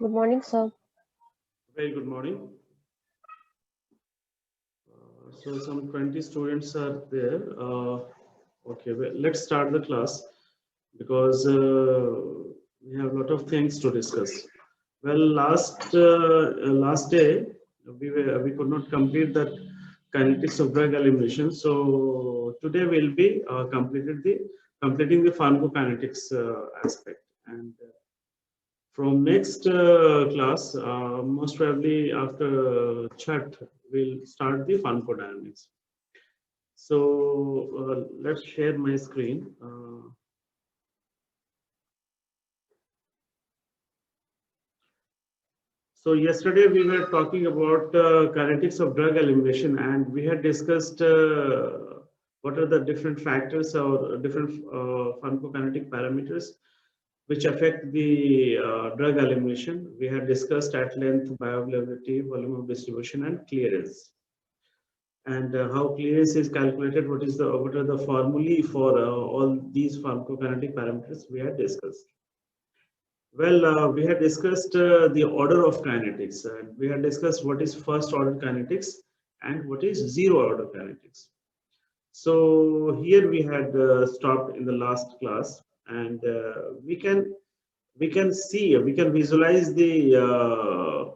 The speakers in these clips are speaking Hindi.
Good morning, sir. Very good morning. So some 20 students are there. Okay, well, let's start the class because we have a lot of things to discuss. Well, last day we could not complete that kinetics of drug elimination. So today we'll be completing the pharmacokinetics aspect and. From next class, most probably after chat, we'll start the pharmacodynamics. So let's share my screen. So yesterday we were talking about kinetics of drug elimination, and we had discussed what are the different factors or different pharmacokinetic parameters which affect the drug elimination. We had discussed at length bioavailability, volume of distribution, and clearance. And how clearance is calculated, what are the formulae for all these pharmacokinetic parameters we had discussed. Well, we had discussed the order of kinetics, and we had discussed what is first order kinetics and what is zero order kinetics. So here we had stopped in the last class, and we can visualize the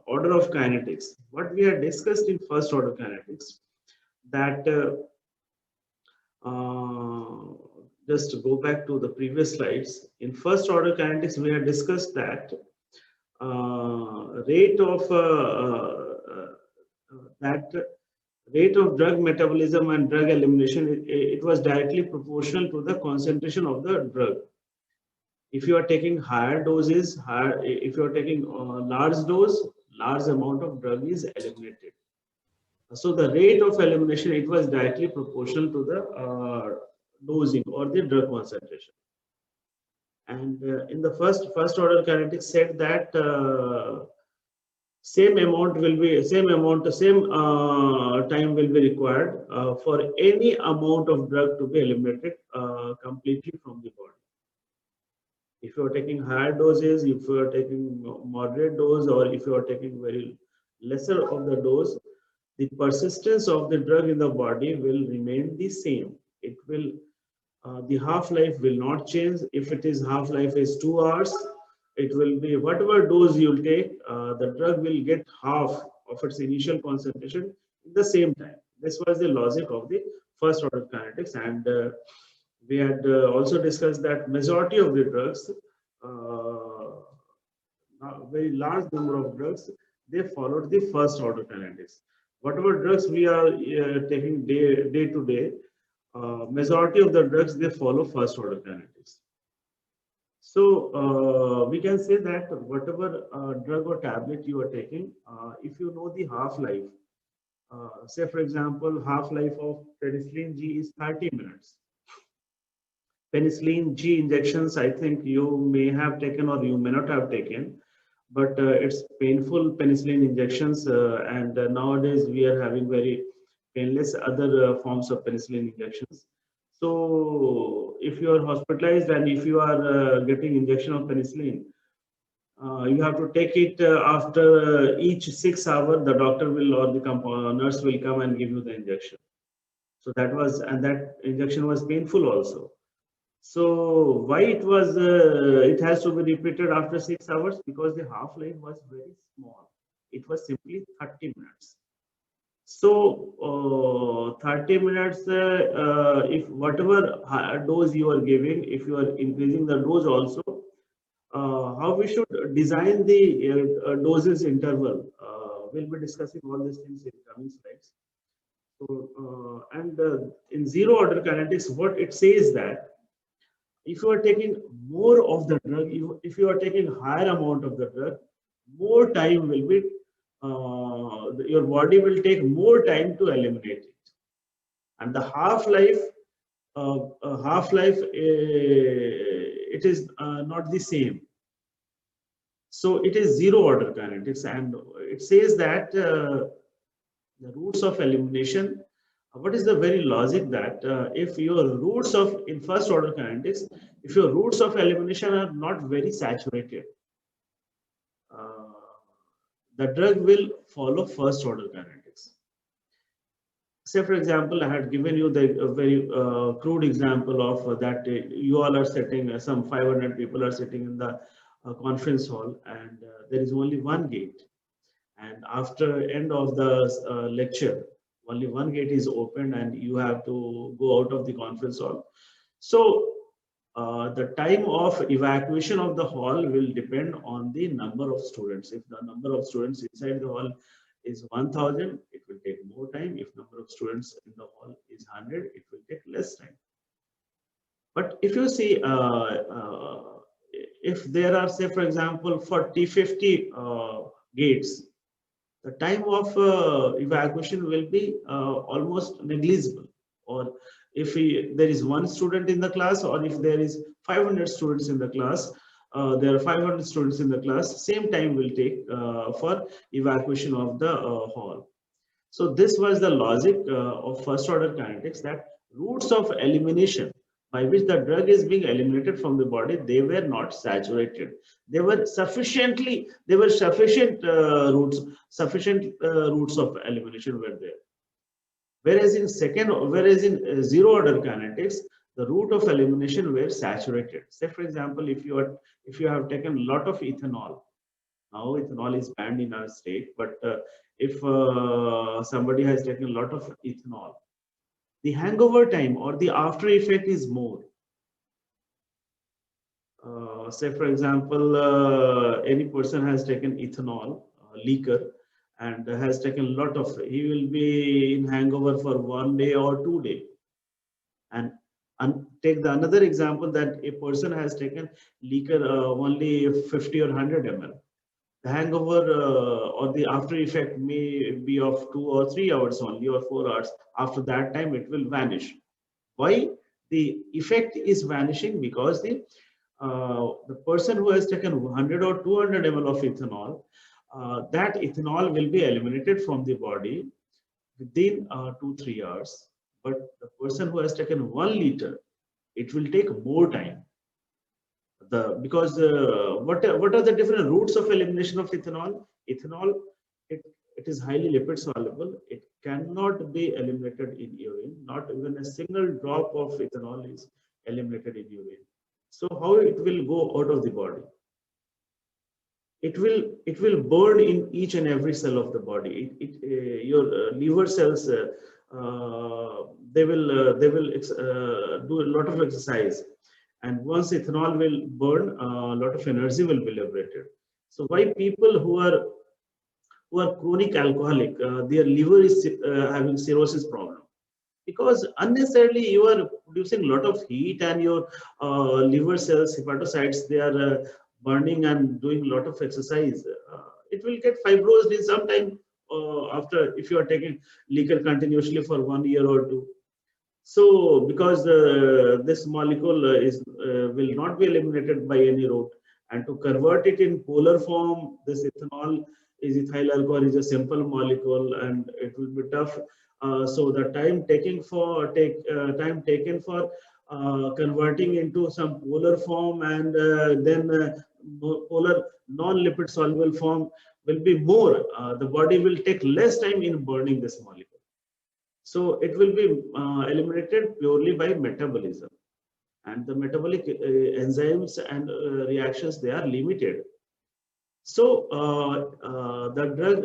order of kinetics. What we had discussed in first order kinetics, that just to go back to the previous slides. In first order kinetics, we had discussed that rate of drug metabolism and drug elimination, it was directly proportional to the concentration of the drug. If you are taking higher doses, if you are taking large dose, large amount of drug is eliminated. So the rate of elimination, it was directly proportional to the dosing or the drug concentration. And in the first order kinetics said that same time will be required for any amount of drug to be eliminated completely from the body. If you are taking higher doses, if you are taking moderate dose, or if you are taking very lesser of the dose, the persistence of the drug in the body will remain the same. It will, the half-life will not change. If it is half-life is 2 hours, it will be whatever dose you will take, the drug will get half of its initial concentration in the same time. This was the logic of the first order kinetics, and we had also discussed that majority of the drugs, a very large number of drugs, they followed the first order kinetics. Whatever drugs we are taking day to day, majority of the drugs, they follow first order kinetics. So we can say that whatever drug or tablet you are taking, if you know the half-life, say for example, half-life of penicillin G is 30 minutes. Penicillin G injections, I think you may have taken or you may not have taken, but it's painful penicillin injections, and nowadays we are having very painless other forms of penicillin injections. So if you are hospitalized and if you are getting injection of penicillin, you have to take it after each 6 hours, the doctor will or the nurse will come and give you the injection. So that injection was painful also. So why it has to be repeated after 6 hours? Because the half-life was very small. It was simply 30 minutes. So 30 minutes, if whatever dose you are giving, if you are increasing the dose also, how we should design the doses interval. We'll be discussing all these things in coming slides. So, in zero order kinetics, what it says that if you are taking more of the drug, if you are taking higher amount of the drug, more time will be, your body will take more time to eliminate it. And the half-life, it is not the same. So it is zero order kinetics, and it says that the roots of elimination. What is the very logic that if your roots of in first order kinetics, if your roots of elimination are not very saturated, the drug will follow first order kinetics. Say for example, I had given you the very crude example of that you all are sitting, some 500 people are sitting in the conference hall, and there is only one gate, and after end of the lecture only one gate is opened and you have to go out of the conference hall. So the time of evacuation of the hall will depend on the number of students. If the number of students inside the hall is 1000, it will take more time. If number of students in the hall is 100, it will take less time. But if you see, if there are, say for example, 40, 50 gates, the time of evacuation will be almost negligible. Or if there is one student in the class, or if there is 500 students in the class, there are 500 students in the class, same time will take for evacuation of the hall. So this was the logic of first order kinetics, that routes of elimination by which the drug is being eliminated from the body, they were not saturated. They were sufficient routes of elimination were there. Whereas in zero order kinetics, the route of elimination were saturated. Say for example, if you have taken a lot of ethanol, now ethanol is banned in our state, but if somebody has taken a lot of ethanol, the hangover time or the after effect is more. Say for example, any person has taken ethanol, liquor, and has taken a lot of, he will be in hangover for 1 day or 2 days. And take the another example, that a person has taken liquor only 50 or 100 ml. The hangover or the after effect may be of 2 or 3 hours only, or 4 hours. After that time, it will vanish. Why? The effect is vanishing because the person who has taken 100 or 200 ml of ethanol, that ethanol will be eliminated from the body within 2-3 hours. But the person who has taken 1 liter, it will take more time. Because what are the different routes of elimination of ethanol? Ethanol, it is highly lipid soluble. It cannot be eliminated in urine. Not even a single drop of ethanol is eliminated in urine. So how it will go out of the body? It will burn in each and every cell of the body. Your liver cells, they will do a lot of exercise. And once ethanol will burn, a lot of energy will be liberated. So why people who are chronic alcoholic, their liver is having cirrhosis problem? Because unnecessarily you are producing a lot of heat, and your liver cells, hepatocytes, they are burning and doing a lot of exercise. It will get fibrosed in some time after, if you are taking liquor continuously for 1 year or 2. So because this molecule will not be eliminated by any route, and to convert it in polar form, this ethanol is ethyl alcohol is a simple molecule, and it will be tough. So the time taken for converting into some polar form, and then polar non-lipid soluble form will be more. The body will take less time in burning this molecule. So it will be eliminated purely by metabolism, and the metabolic enzymes and reactions, they are limited. So the drug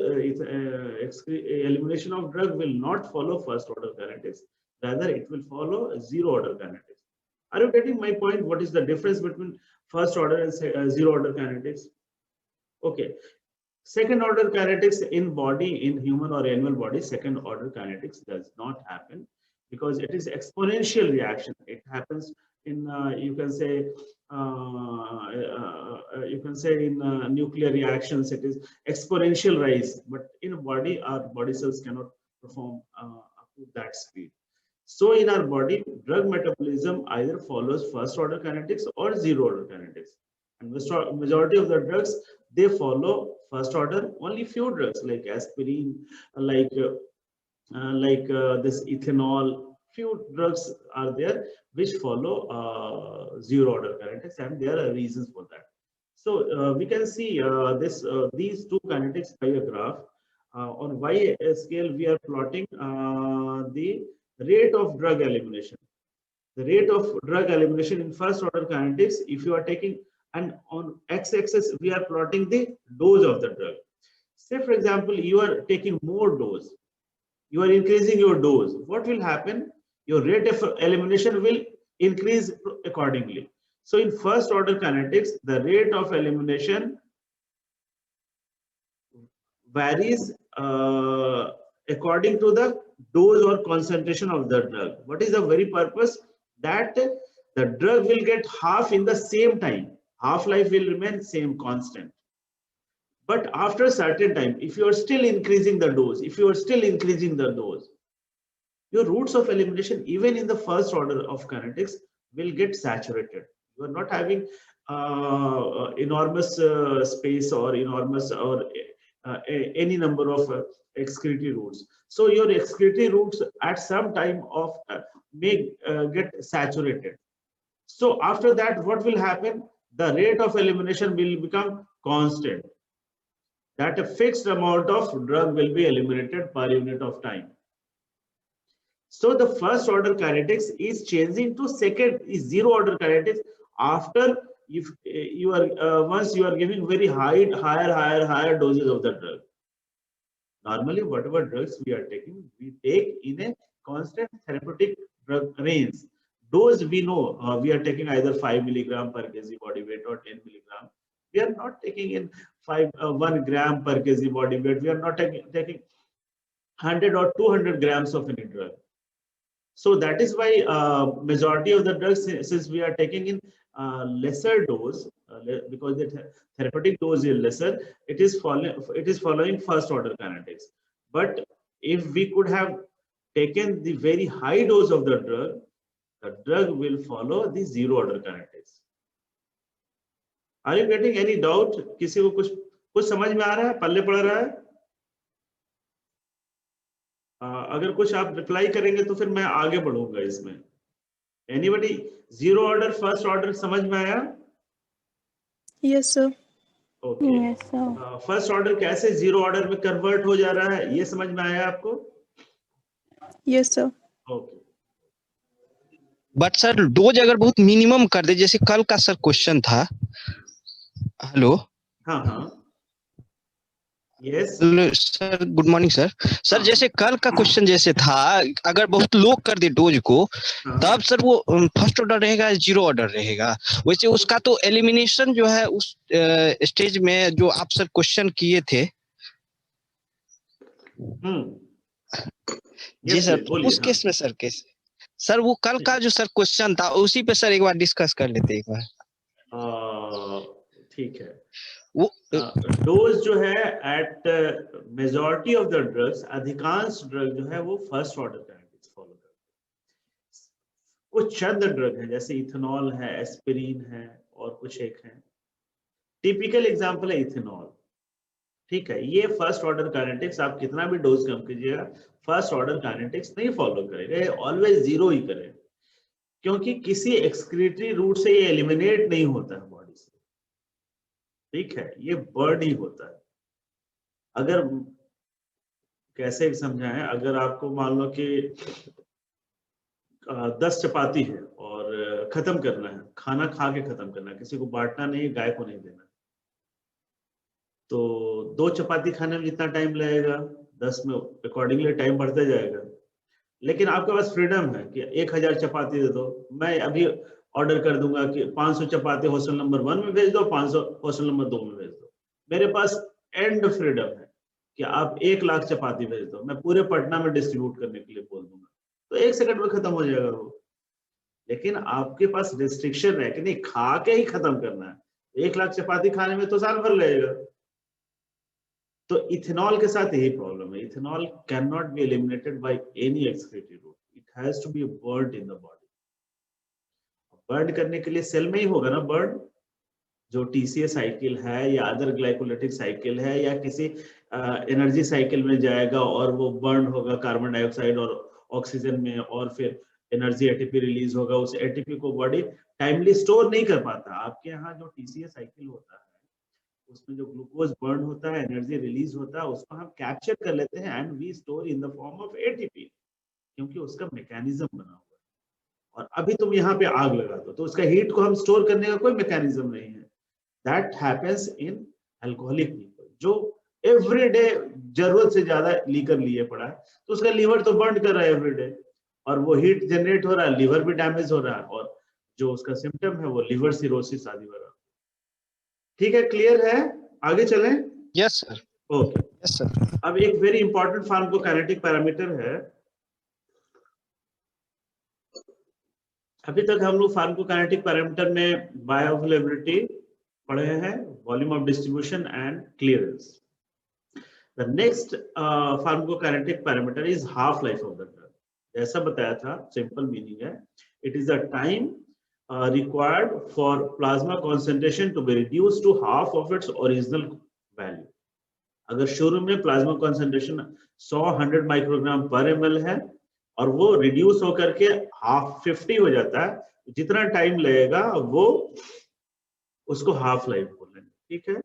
elimination of drug will not follow first order kinetics. Rather, it will follow zero order kinetics. Are you getting my point? What is the difference between first order and zero order kinetics? Okay. Second order kinetics in body, in human or animal body, second order kinetics does not happen, because it is exponential reaction. It happens in you can say in nuclear reactions, it is exponential rise. But in body, our body cells cannot perform up to that speed. So in our body, drug metabolism either follows first order kinetics or zero order kinetics. And majority of the drugs, they follow first order. Only few drugs like aspirin, like this ethanol, few drugs are there which follow zero order kinetics, and there are reasons for that. So we can see these two kinetics by a graph. On y scale, we are plotting the rate of drug elimination. The rate of drug elimination in first order kinetics, if you are taking, and on x-axis we are plotting the dose of the drug. Say for example, you are taking more dose, you are increasing your dose. What will happen? Your rate of elimination will increase accordingly. So in first order kinetics, the rate of elimination varies according to the dose or concentration of the drug. What is the very purpose? That the drug will get half in the same time. Half-life will remain same, constant. But after a certain time, if you are still increasing the dose, your routes of elimination, even in the first order of kinetics, will get saturated. You are not having enormous space or enormous or any number of excretory routes. So your excretory routes at some time of may get saturated. So after that, what will happen? The rate of elimination will become constant. That a fixed amount of drug will be eliminated per unit of time. So the first order kinetics is changing to second is zero order kinetics after if you are once you are giving very higher doses of the drug. Normally, whatever drugs we are taking, we take in a constant therapeutic drug range. Dose we know we are taking either 5 milligram per kg body weight or 10 milligram. We are not taking in 1 gram per kg body weight. We are not taking 100 or 200 grams of any drug. So that is why majority of the drugs, since we are taking in lesser dose, because the therapeutic dose is lesser, it is following first order kinetics. But if we could have taken the very high dose of the drug will follow the zero order kinetics. Are you getting any doubt? किसी को कुछ समझ में आ रहा है? पल्ले पड़ रहा है? अगर कुछ आप रिप्लाई करेंगे तो फिर मैं आगे बढ़ूंगा इसमें. Anybody? Zero order, first order समझ में आया? Yes sir. Okay. Yes sir. First order कैसे zero order में convert हो जा रहा है? ये समझ में आया आपको? Yes sir. Okay. But sir dose अगर बहुत मिनिमम कर दे, जैसे कल का सर क्वेश्चन था. हेलो. हाँ हाँ. Yes. Sir good morning sir. Sir जैसे कल का क्वेश्चन जैसे था, अगर बहुत लो कर दे डोज को, तब सर वो फर्स्ट ऑर्डर रहेगा, जीरो ऑर्डर रहेगा. वैसे उसका तो एलिमिनेशन जो है उस स्टेज में जो आप सर क्वेश्चन किए थे. जी सर. उस केस में सर कैसे सर वो कल का जो सर क्वेश्चन था उसी पे सर एक बार डिस्कस कर लेते एक बार. ठीक है. वो डोज जो है at majority of the drugs, अधिकांश ड्रग जो है वो फर्स्ट ऑर्डर काइनेटिक्स फॉलो करते हैं. कुछ चंद ड्रग है जैसे इथेनॉल है, एस्पिरिन है और कुछ एक है. टिपिकल एग्जांपल है इथेनॉल. ठीक है, ये फर्स्ट ऑर्डर काइनेटिक्स आप कितना भी डोज कम कीजिएगा, फर्स्ट ऑर्डर काइनेटिक्स नहीं फॉलो करेगा, ऑलवेज जीरो ही करेगा, क्योंकि किसी एक्सक्रीटरी रूट से ये एलिमिनेट नहीं होता है बॉडी से. ठीक है, ये बर्न ही होता है. अगर कैसे समझाएं, अगर आपको मान लो कि 10 चपाती है और खत्म करना है, खाना खा के खत्म करना है, किसी को बांटना नहीं है, गाय को नहीं देना, तो 2 चपाती खाने में जितना टाइम लगेगा 10 में अकॉर्डिंगली टाइम बढ़ता जाएगा. लेकिन आपके पास फ्रीडम है कि 1000 चपाती दे दो, मैं अभी ऑर्डर कर दूंगा कि 500 चपाती हॉस्टल नंबर 1 में भेज दो, 500 हॉस्टल नंबर 2 में भेज दो. मेरे पास एंड फ्रीडम है कि आप 1 लाख चपाती भेज दो, मैं पूरे पटना में डिस्ट्रीब्यूट करने के लिए बोल दूंगा, तो 1 सेकंड में खत्म हो जाएगा वो. लेकिन आपके पास रिस्ट्रिक्शन है कि नहीं, खा के ही खत्म करना है. 1 लाख चपाती खाने में तो साल भर लगेगा. तो इथेनॉल के साथ यही प्रॉब्लम है. Ethanol can not be eliminated by any excretory route, it has to be burned in the body. Burn करने के लिए सेल में ही होगा ना बर्न, जो टीसीए साइकिल है या अदर ग्लाइकोलाइटिक साइकिल है या किसी एनर्जी साइकिल में जाएगा और वो बर्न होगा कार्बन डाइऑक्साइड और ऑक्सीजन में, और फिर एनर्जी एटीपी रिलीज होगा. उस एटीपी को बॉडी टाइमली स्टोर नहीं कर पाता. आपके यहाँ जो टीसीए साइकिल होता है उसमें जो ग्लूकोज बर्न होता है, एनर्जी रिलीज होता है, उसको हम कैप्चर कर लेते हैं and we store in the form of ATP, क्योंकि उसका मैकेनिज्म बना हुआ है। और अभी तुम यहाँ पे आग लगा दो तो उसका हीट को हम स्टोर करने का कोई मैकेनिज्म नहीं है। That happens in alcoholic people, जो एवरीडे जरूरत से ज्यादा लीकर लिए पड़ा है, तो उसका लीवर तो बर्न कर रहा है एवरीडे, और वो हीट जनरेट हो रहा है, लीवर भी डैमेज हो रहा है, और जो उसका सिम्टम है वो लिवर सिरोसिस आदि हो रहा है। ठीक है, क्लियर है? आगे चलें। Yes sir. Okay, yes sir. अब एक वेरी इंपॉर्टेंट फार्माकोकाइनेटिक पैरामीटर है। अभी तक हम लोग फार्माकोकाइनेटिक पैरामीटर में बायोअवेलेबिलिटी पढ़े हैं, volume of distribution and clearance. The next pharmacokinetic parameter is half life of the drug. जैसा बताया था, सिंपल मीनिंग है, it is the time required for plasma concentration to be reduced to half of its original value। अगर शुरू में प्लाज्मा कॉन्सेंट्रेशन 100 माइक्रोग्राम पर ml है और वो रिड्यूस होकर के 50 हो जाता है, जितना टाइम लगेगा वो उसको हाफ लाइफ बोलेंगे। ठीक है,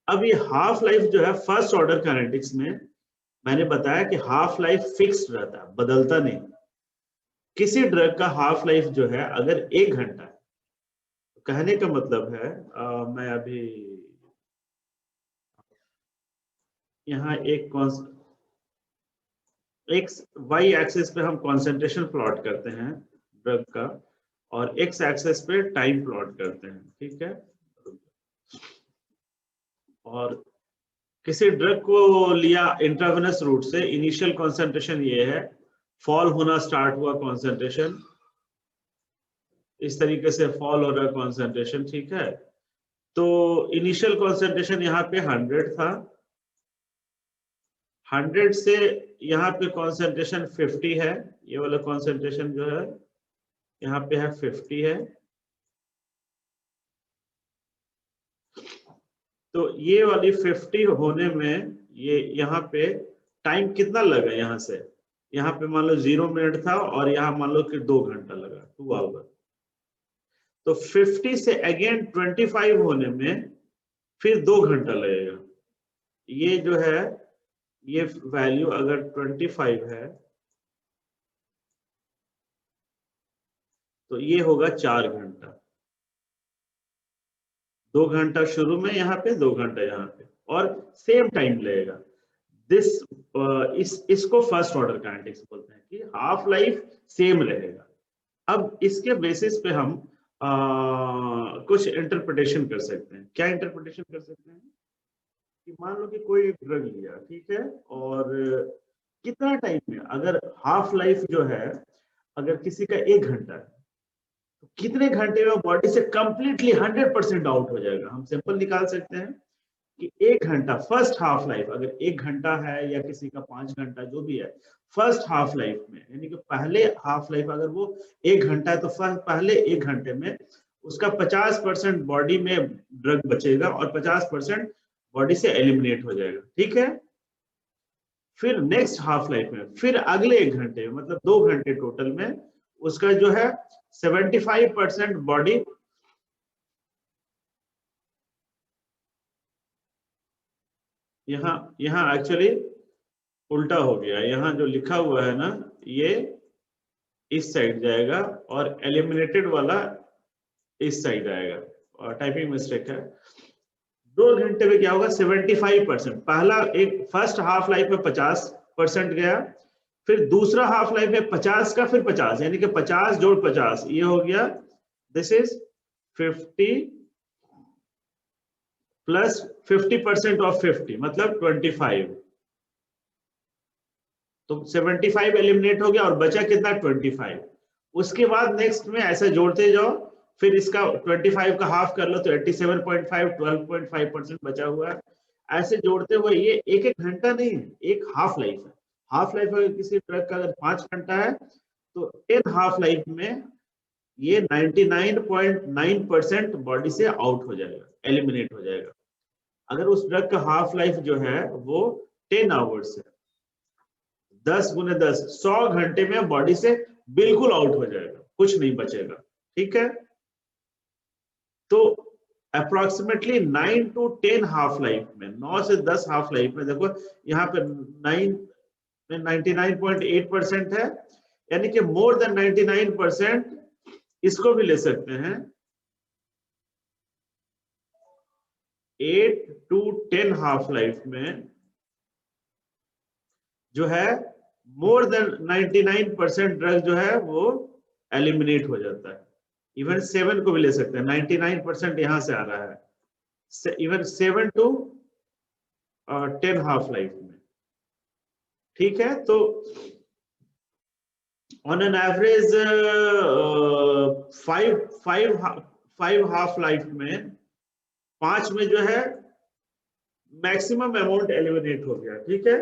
अब ये हाफ लाइफ जो है फर्स्ट ऑर्डर काइनेटिक्स में मैंने बताया कि हाफ लाइफ फिक्स्ड रहता है, बदलता नहीं। किसी ड्रग का हाफ लाइफ जो है अगर 1 घंटा है, तो कहने का मतलब है मैं अभी यहाँ एक वाई एक्सिस पे हम कॉन्सेंट्रेशन प्लॉट करते हैं ड्रग का, और एक्स एक्सिस पे टाइम प्लॉट करते हैं। ठीक है, और किसी ड्रग को लिया इंट्रावेनस रूट से, इनिशियल कॉन्सेंट्रेशन ये है, फॉल होना स्टार्ट हुआ कॉन्सेंट्रेशन, इस तरीके से फॉल हो रहा है कॉन्सेंट्रेशन। ठीक है, तो इनिशियल कॉन्सेंट्रेशन यहाँ पे 100 था, 100 से यहाँ पे कॉन्सेंट्रेशन 50 है, ये वाला कॉन्सेंट्रेशन जो है यहाँ पे है 50 है। तो ये वाली 50 होने में ये यहाँ पे टाइम कितना लगा, यहाँ से यहाँ पे मान लो 0 मिनट था और यहाँ मान लो कि 2 घंटा लगा, 2 आवर। तो 50 से अगेन 25 होने में फिर 2 घंटा लगेगा। ये जो है ये वैल्यू अगर 25 है तो ये होगा 4 घंटा। 2 घंटा शुरू में यहाँ पे, 2 घंटा यहाँ पे, और सेम टाइम लगेगा। इसको फर्स्ट ऑर्डर काइनेटिक्स बोलते हैं कि हाफ लाइफ सेम रहेगा। अब इसके बेसिस पे हम कुछ इंटरप्रिटेशन कर सकते हैं। क्या इंटरप्रिटेशन कर सकते हैं कि मान लो कि कोई एक ड्रग लिया, ठीक है, और कितना टाइम में, अगर हाफ लाइफ जो है अगर किसी का 1 घंटा है, तो कितने घंटे में बॉडी से कंप्लीटली 100% आउट हो जाएगा। हम सिंपल निकाल सकते हैं कि 1 घंटा फर्स्ट हाफ लाइफ, अगर 1 घंटा है या किसी का 5 घंटा जो भी है, फर्स्ट हाफ लाइफ में, यानी कि पहले हाफ लाइफ अगर वो 1 घंटा है तो पहले 1 घंटे में उसका 50% बॉडी में ड्रग बचेगा और 50% बॉडी से एलिमिनेट हो जाएगा। ठीक है, फिर नेक्स्ट हाफ लाइफ में फिर अगले 1 घंटे में, मतलब 2 घंटे टोटल में, उसका जो है 75% बॉडी यहाँ एक्चुअली उल्टा हो गया। यहाँ जो लिखा हुआ है ना, ये इस साइड जाएगा और एलिमिनेटेड वाला इस साइड आएगा, और टाइपिंग मिस्टेक है। 2 घंटे में क्या होगा, 75%। पहला एक फर्स्ट हाफ लाइफ में 50% गया, फिर दूसरा हाफ लाइफ में 50 का फिर 50, यानी कि 50 जोड़ 50, ये हो गया, दिस इज 50 प्लस 50% ऑफ 50 मतलब 25। तो 75 एलिमिनेट हो गया और बचा कितना, 25। उसके बाद नेक्स्ट में ऐसा जोड़ते जाओ, फिर इसका 25 का हाफ कर लो तो 87.5, 12.5% बचा हुआ है। ऐसे जोड़ते हुए ये एक घंटा नहीं है, एक हाफ लाइफ है। हाफ लाइफ अगर किसी ड्रग का अगर 5 घंटा है तो 10 हाफ लाइफ में ये 99.9% बॉडी से आउट हो जाएगा, एलिमिनेट हो जाएगा। अगर उस ड्रग का हाफ लाइफ जो है वो 10 आवर्स है, 10 गुने 10, 100 घंटे में बॉडी से बिल्कुल आउट हो जाएगा, कुछ नहीं बचेगा। ठीक है, तो अप्रोक्सीमेटली 9 to 10 हाफ लाइफ में, 9 से 10 हाफ लाइफ में, देखो यहाँ पे 9 में 99.8% है, यानी कि मोर देन 99%। इसको भी ले सकते हैं 8 to 10 हाफ लाइफ में जो है मोर देन 99% ड्रग जो है वो एलिमिनेट हो जाता है। इवन 7 को भी ले सकते हैं, 99% यहां से आ रहा है, इवन 7 to 10 हाफ लाइफ में। ठीक है, तो on an average 5 half life में 5 में जो है मैक्सिमम अमाउंट एलिमिनेट हो गया। ठीक है,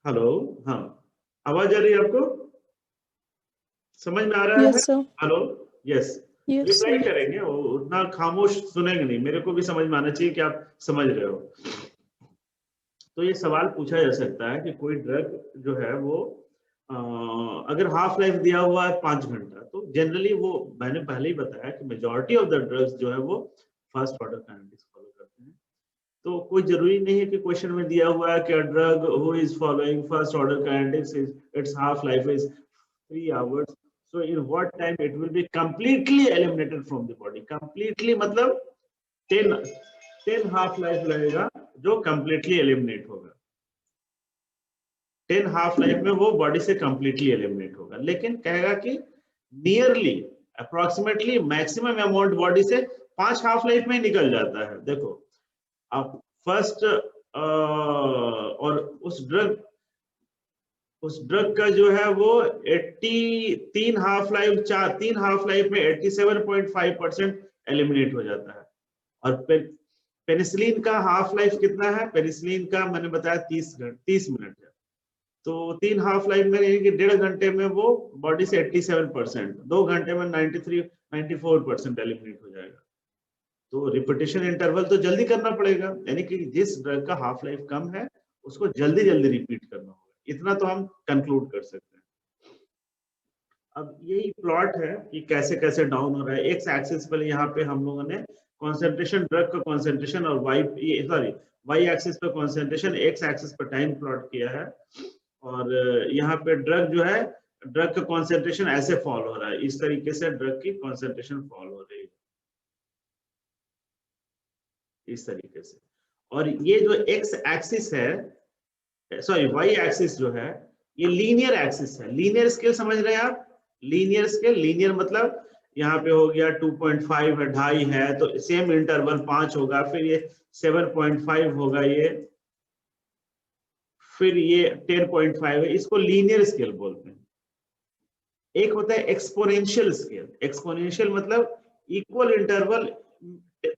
हेलो, हाँ आवाज आ रही है आपको, समझ में आ रहा है? Yes, sir. Hello, yes, Yes, reply sir. करेंगे, वो उतना खामोश सुनेंगे नहीं, मेरे को भी समझ में आना चाहिए कि आप समझ रहे हो। तो ये सवाल पूछा जा सकता है कि कोई ड्रग जो है वो अगर हाफ लाइफ दिया हुआ है 5 घंटा, तो जनरली वो मैंने पहले ही बताया कि मेजॉरिटी ऑफ द ड्रग्स जो है वो फर्स्ट ऑर्डर काइनेटिक्स फॉलो करते हैं। तो कोई जरूरी नहीं है कि क्वेश्चन में दिया हुआ है कि a drug who is following first order kinetics is it's half life is 3 hours, so in what time it will be completely eliminated from the body। completely मतलब 10 हाफ लाइफ लगेगा जो completely eliminate होगा, 10 हाफ लाइफ में वो बॉडी से completely eliminate होगा। लेकिन कहेगा कि nearly approximately maximum amount body से 5 हाफ लाइफ में निकल जाता है। देखो आप फर्स्ट और उस ड्रग का जो है वो 3 हाफ लाइफ में 87.5% एलिमिनेट हो जाता है। और पेनिसिलिन का हाफ लाइफ कितना है? पेनिसिलिन का मैंने बताया 30 मिनट है, तो 3 हाफ लाइफ में यानी कि 1.5 घंटे में वो बॉडी से 87%, 2 घंटे में 94% एलिमिनेट हो जाएगा। तो रिपीटेशन इंटरवल तो जल्दी करना पड़ेगा, यानी कि जिस ड्रग का हाफ लाइफ कम है उसको जल्दी जल्दी रिपीट करना होगा, इतना तो हम कंक्लूड कर सकते हैं। अब यही प्लॉट है कि कैसे कैसे डाउन हो रहा है। एक्स एक्सिस पर यहाँ पे हम लोगों ने कॉन्सेंट्रेशन, ड्रग का कॉन्सेंट्रेशन, और वाई एक्सिस पे कॉन्सेंट्रेशन, एक्स एक्सिस पर टाइम प्लॉट किया है। और यहाँ पे ड्रग जो है, ड्रग का कॉन्सेंट्रेशन ऐसे फॉल हो रहा है, इस तरीके से ड्रग की कॉन्सेंट्रेशन फॉल हो रही है इस तरीके से। और ये जो एक्स एक्सिस है, सॉरी वाई एक्सिस जो है, ये लीनियर एक्सिस है। लीनियर स्केल समझ रहे हैं आप? लीनियर स्केल, लीनियर मतलब यहाँ पे हो गया 2.5 है, 2.5 है, तो सेम इंटरवल 5 होगा, फिर ये 7.5 होगा, ये फिर ये 10.5 है। इसको लीनियर स्केल बोलते हैं। एक होता है एक्सपोनेंशियल स्केल। एक्सपोनेंशियल मतलब इक्वल इंटरवल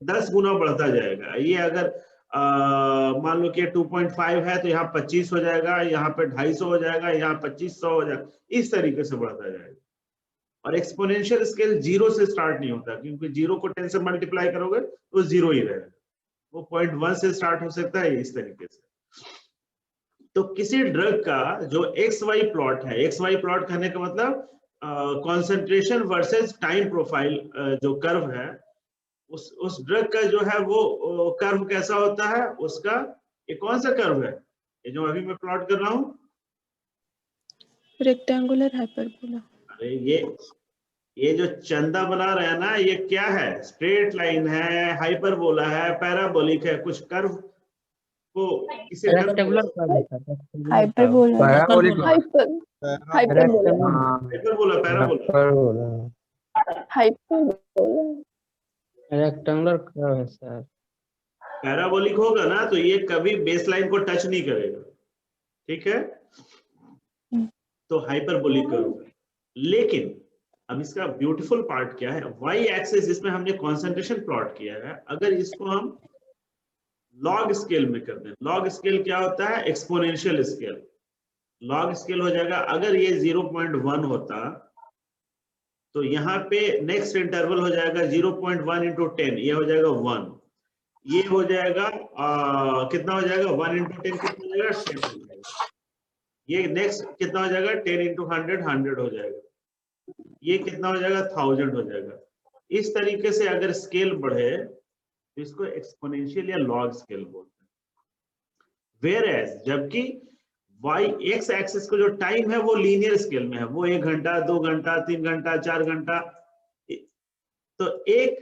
10 गुना बढ़ता जाएगा। ये अगर मान लो कि 2.5 है तो यहाँ 25 हो जाएगा, यहाँ पे 250 हो जाएगा, यहाँ 2500 हो जाएगा, इस तरीके से बढ़ता जाएगा। और एक्सपोनेंशियल स्केल 0 से स्टार्ट नहीं होता, क्योंकि 0 को 10 से मल्टीप्लाई करोगे तो 0 ही रहेगा। वो 0.1 से स्टार्ट हो सकता है, इस तरीके से। तो किसी ड्रग का जो एक्स वाई प्लॉट है, एक्स वाई प्लॉट कहने का मतलब कॉन्सेंट्रेशन वर्सेस टाइम प्रोफाइल जो कर्व है, उस ड्रग का जो है वो कर्व कैसा होता है उसका। ये कौन सा कर्व है ये जो अभी मैं प्लॉट कर रहा हूँ? Rectangular hyperbola. अरे ये जो चंदा बना रहे हैं ना, ये क्या है? स्ट्रेट लाइन है, हाइपरबोला है, पैराबोलिक है, कुछ कर्व को इसे रेक्टेंगुलर हाइपरबोला। रेक्टेंगुलर कर्व है सर। पैराबोलिक होगा ना तो ये कभी बेसलाइन को टच नहीं करेगा, ठीक है? तो हाइपरबोलिक कर्व है। लेकिन अब इसका ब्यूटीफुल पार्ट क्या है, वाई एक्सिस जिसमें हमने कॉन्सेंट्रेशन प्लॉट किया है, अगर इसको हम लॉग स्केल में कर दें। लॉग स्केल क्या होता है? Exponential scale. लॉग स्केल हो जाएगा, अगर ये 0.1 होता तो यहाँ पे नेक्स्ट इंटरवल हो जाएगा 0.1 into 10, ये हो जाएगा 1। ये हो जाएगा कितना हो जाएगा? 1 into 10 कितना हो जाएगा? 10 हो जाएगा। ये नेक्स्ट कितना हो जाएगा? 10 into 100 100 हो जाएगा। ये कितना हो जाएगा? 1000 हो जाएगा। इस तरीके से अगर स्केल बढ़े तो इसको एक्सपोनेंशियल या लॉग स्केल बोलते हैं। वेयर एज जबकि y एक्स एक्सिस को जो टाइम है वो लीनियर स्केल में है, वो 1 घंटा 2 घंटा 3 घंटा 4 घंटा। तो एक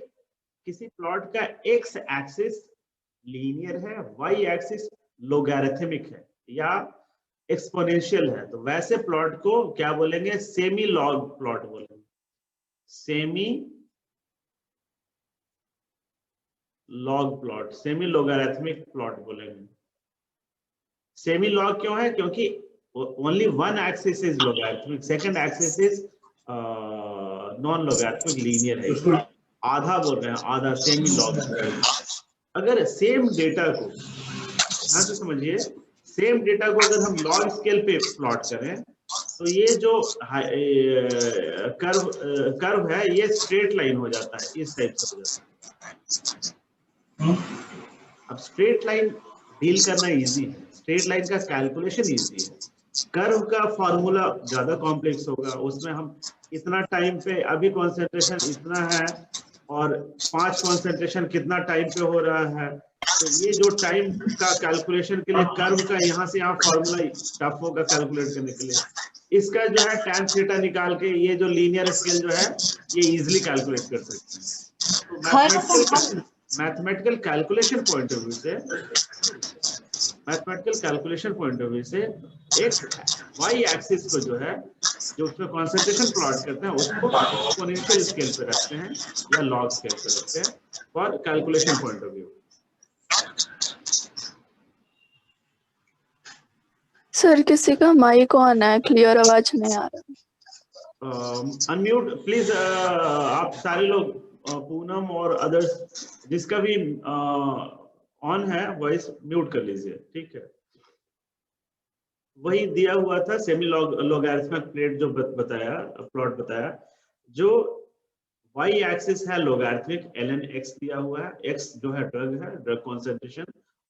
किसी प्लॉट का एक्स एक्सिस लीनियर है, y एक्सिस लोगैरिथमिक है या एक्सपोनेंशियल है, तो वैसे प्लॉट को क्या बोलेंगे? सेमी लॉग प्लॉट बोलेंगे, semi log plot, semi logarithmic plot बोलेंगे। सेमी लॉग क्यों है? क्योंकि only one axis is logarithmic, second axis is non logarithmic, linear है। आधा बोल रहे हैं, आधा सेमी लॉग। अगर सेम डेटा को, हाँ तो समझिए, सेम डेटा को अगर हम लॉग स्केल पे प्लॉट करें तो ये जो कर्व है ये स्ट्रेट लाइन हो जाता है, इस टाइप से हो जाता है। अब स्ट्रेट लाइन डील करना इजी है, स्ट्रेट लाइन का कैलकुलेशन इजी है। कर्व का फॉर्मूला ज्यादा कॉम्प्लेक्स होगा, उसमें हम इतना टाइम पे, अभी कॉन्सेंट्रेशन इतना है और 5 कॉन्सेंट्रेशन कितना टाइम पे हो रहा है, तो ये जो टाइम का कैलकुलेशन के लिए कर्व का यहाँ से यहाँ फॉर्मूला टफ होगा कैलकुलेट करने के लिए। इसका जो है टैन थीटा निकाल के ये जो लीनियर स्केल जो है ये इजीली कैलकुलेट कर सकते हैं। तो mathematical calculation point of view से एक वाई एक्सिस को जो है, जो उसमें कॉन्सेंट्रेशन प्लॉट करते हैं उसको एक्सपोनेंशियल स्केल पे रखते हैं या लॉग स्केल पे रखते हैं for calculation point of view. Sir किसी का माइक ऑन है, क्लियर आवाज नहीं आ रहा। अनम्यूट प्लीज, आप सारे लोग, पूनम और अदर्स जिसका भी ऑन है वॉइस म्यूट कर लीजिए, ठीक है। वही दिया हुआ था सेमी लोगैरिथमिक प्लेट जो बताया, प्लॉट बताया, जो y एक्सिस है लोगैरिथमिक ln x दिया हुआ है, x जो है ड्रग कॉन्सेंट्रेशन,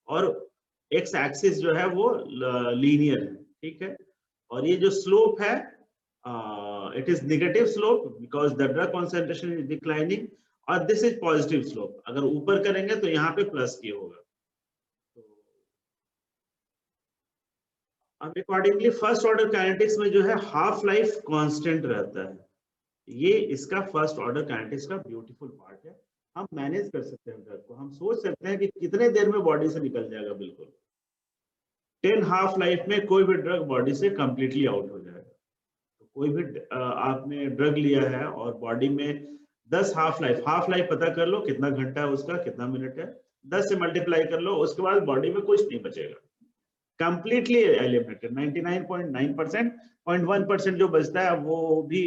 और x एक्सिस जो है वो लीनियर है, ठीक है। और ये जो स्लोप है it is negative slope because the drug concentration is declining, और दिस इज पॉजिटिव स्लोप। अगर ऊपर करेंगे तो यहाँ पे प्लस की होगा। अब अकॉर्डिंगली फर्स्ट ऑर्डर काइनेटिक्स में जो है हाफ लाइफ कांस्टेंट रहता है, ये इसका फर्स्ट ऑर्डर काइनेटिक्स का ब्यूटीफुल पार्ट है। हम मैनेज कर सकते हैं ड्रग को, हम सोच सकते हैं कि कितने देर में बॉडी से निकल जाएगा। बिल्कुल 10 हाफ लाइफ में कोई भी ड्रग बॉडी से कंप्लीटली आउट हो जाएगा। तो कोई भी आपने ड्रग लिया है और बॉडी में 10 हाफ लाइफ पता कर लो कितना घंटा है उसका, कितना मिनट है, 10 से मल्टीप्लाई कर लो, उसके बाद बॉडी में कुछ नहीं बचेगा, कंप्लीटली एलिमिनेटेड। 99.9%, 0.1% जो बचता है वो भी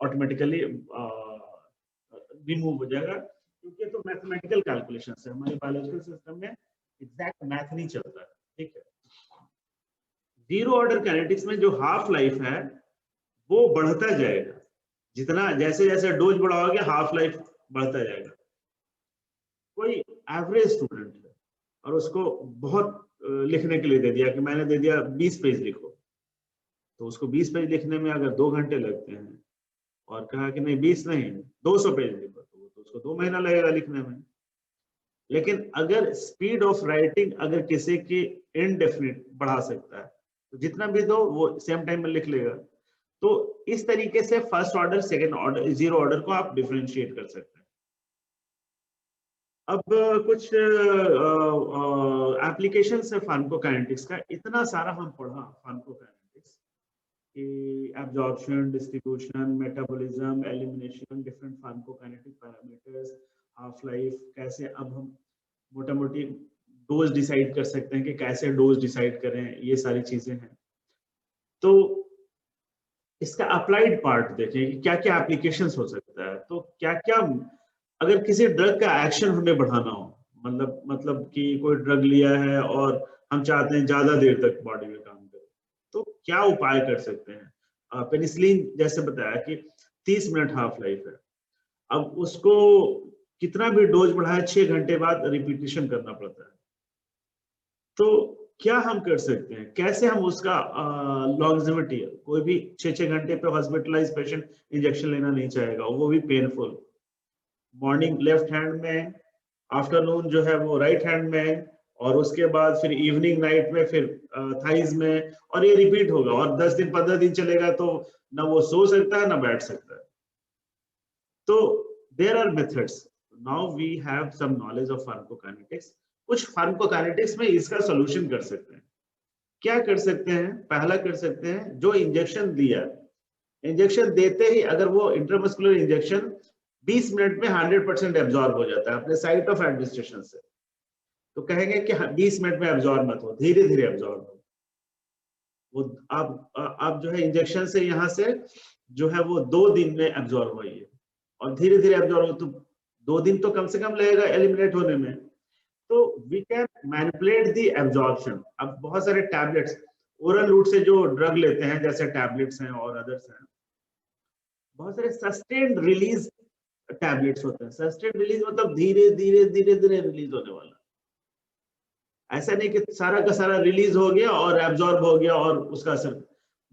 ऑटोमेटिकली रिमूव हो जाएगा, क्योंकि तो मैथमेटिकल कैलकुलेशन है। हमारे बायोलॉजिकल सिस्टम में एग्जैक्ट मैथ नहीं चलता है, ठीक है। जीरो ऑर्डर काइनेटिक्स में जो हाफ लाइफ है वो बढ़ता जाएगा, जितना जैसे जैसे डोज बढ़ाओगे हाफ लाइफ बढ़ता जाएगा। कोई एवरेज स्टूडेंट है और उसको बहुत लिखने के लिए दे दिया कि मैंने दे दिया 20 पेज लिखो, तो उसको 20 पेज लिखने में अगर 2 घंटे लगते हैं, और कहा कि नहीं 20 नहीं 200 पेज लिखो, तो उसको 2 महीना लगेगा लिखने में। लेकिन अगर स्पीड ऑफ राइटिंग अगर किसी की इनडेफिनिट बढ़ा सकता है तो जितना भी दो वो सेम टाइम में लिख लेगा। तो इस तरीके से first order, second order, zero order को आप डिफरेंशिएट कर सकते हैं। अब कुछ एप्लीकेशन है फार्माकोकाइनेटिक्स का। इतना सारा हम पढ़ा फार्माकोकाइनेटिक्स कि absorption, distribution, metabolism, elimination, different pharmacokinetic parameters, half life, कैसे अब हम मोटा मोटी डोज डिसाइड कर सकते हैं कि कैसे डोज डिसाइड करें, ये सारी चीजें हैं। तो इसका अप्लाइड पार्ट देखें कि क्या क्या एप्लीकेशंस हो सकता है। तो क्या क्या, अगर किसी ड्रग का एक्शन हमें बढ़ाना हो, मतलब कि कोई ड्रग लिया है और हम चाहते हैं ज्यादा देर तक बॉडी में काम करे, तो क्या उपाय कर सकते हैं। पेनिसिलिन जैसे बताया कि 30 मिनट हाफ लाइफ है, अब उसको कितना भी डोज बढ़ाए 6 घंटे बाद रिपीटिशन करना पड़ता है। तो क्या हम कर सकते हैं, कैसे हम उसका लॉन्जेविटी, कोई भी 6 घंटे पे हॉस्पिटलाइज पेशेंट इंजेक्शन लेना नहीं चाहेगा, वो भी पेनफुल। मॉर्निंग लेफ्ट हैंड में, आफ्टरनून जो है वो राइट हैंड में, और उसके बाद फिर इवनिंग नाइट में, फिर थाइज में, और ये रिपीट होगा और 10 दिन 15 दिन चलेगा तो ना वो सो सकता है ना बैठ सकता है। तो there are methods. Now we have some knowledge of pharmacokinetics. कुछ फार्माकोकाइनेटिक्स में इसका सॉल्यूशन कर सकते हैं। क्या कर सकते हैं? पहला कर सकते हैं, जो इंजेक्शन दिया, इंजेक्शन देते ही अगर वो इंट्रामस्कुलर इंजेक्शन 20 मिनट में 100% एब्जॉर्ब हो जाता है अपने साइट ऑफ एडमिनिस्ट्रेशन से, तो कहेंगे कि 20 मिनट में एब्जॉर्ब मत हो, धीरे धीरे एब्जॉर्ब हो। वो आप जो है इंजेक्शन से यहाँ से जो है वो 2 दिन में एब्जॉर्ब हुई है, और धीरे धीरे एब्जॉर्ब हो तो 2 दिन तो कम से कम लगेगा एलिमिनेट होने में। तो we can manipulate the absorption. अब बहुत सारे टैबलेट्स ओरल रूट से जो ड्रग लेते हैं, जैसे टैबलेट्स हैं और अदर्स हैं, बहुत सारे सस्टेन्ड रिलीज टैबलेट्स होते हैं। सस्टेन्ड रिलीज मतलब धीरे धीरे धीरे धीरे रिलीज होने वाला। ऐसा नहीं कि सारा का सारा रिलीज हो गया और एब्जॉर्ब हो गया और उसका असर,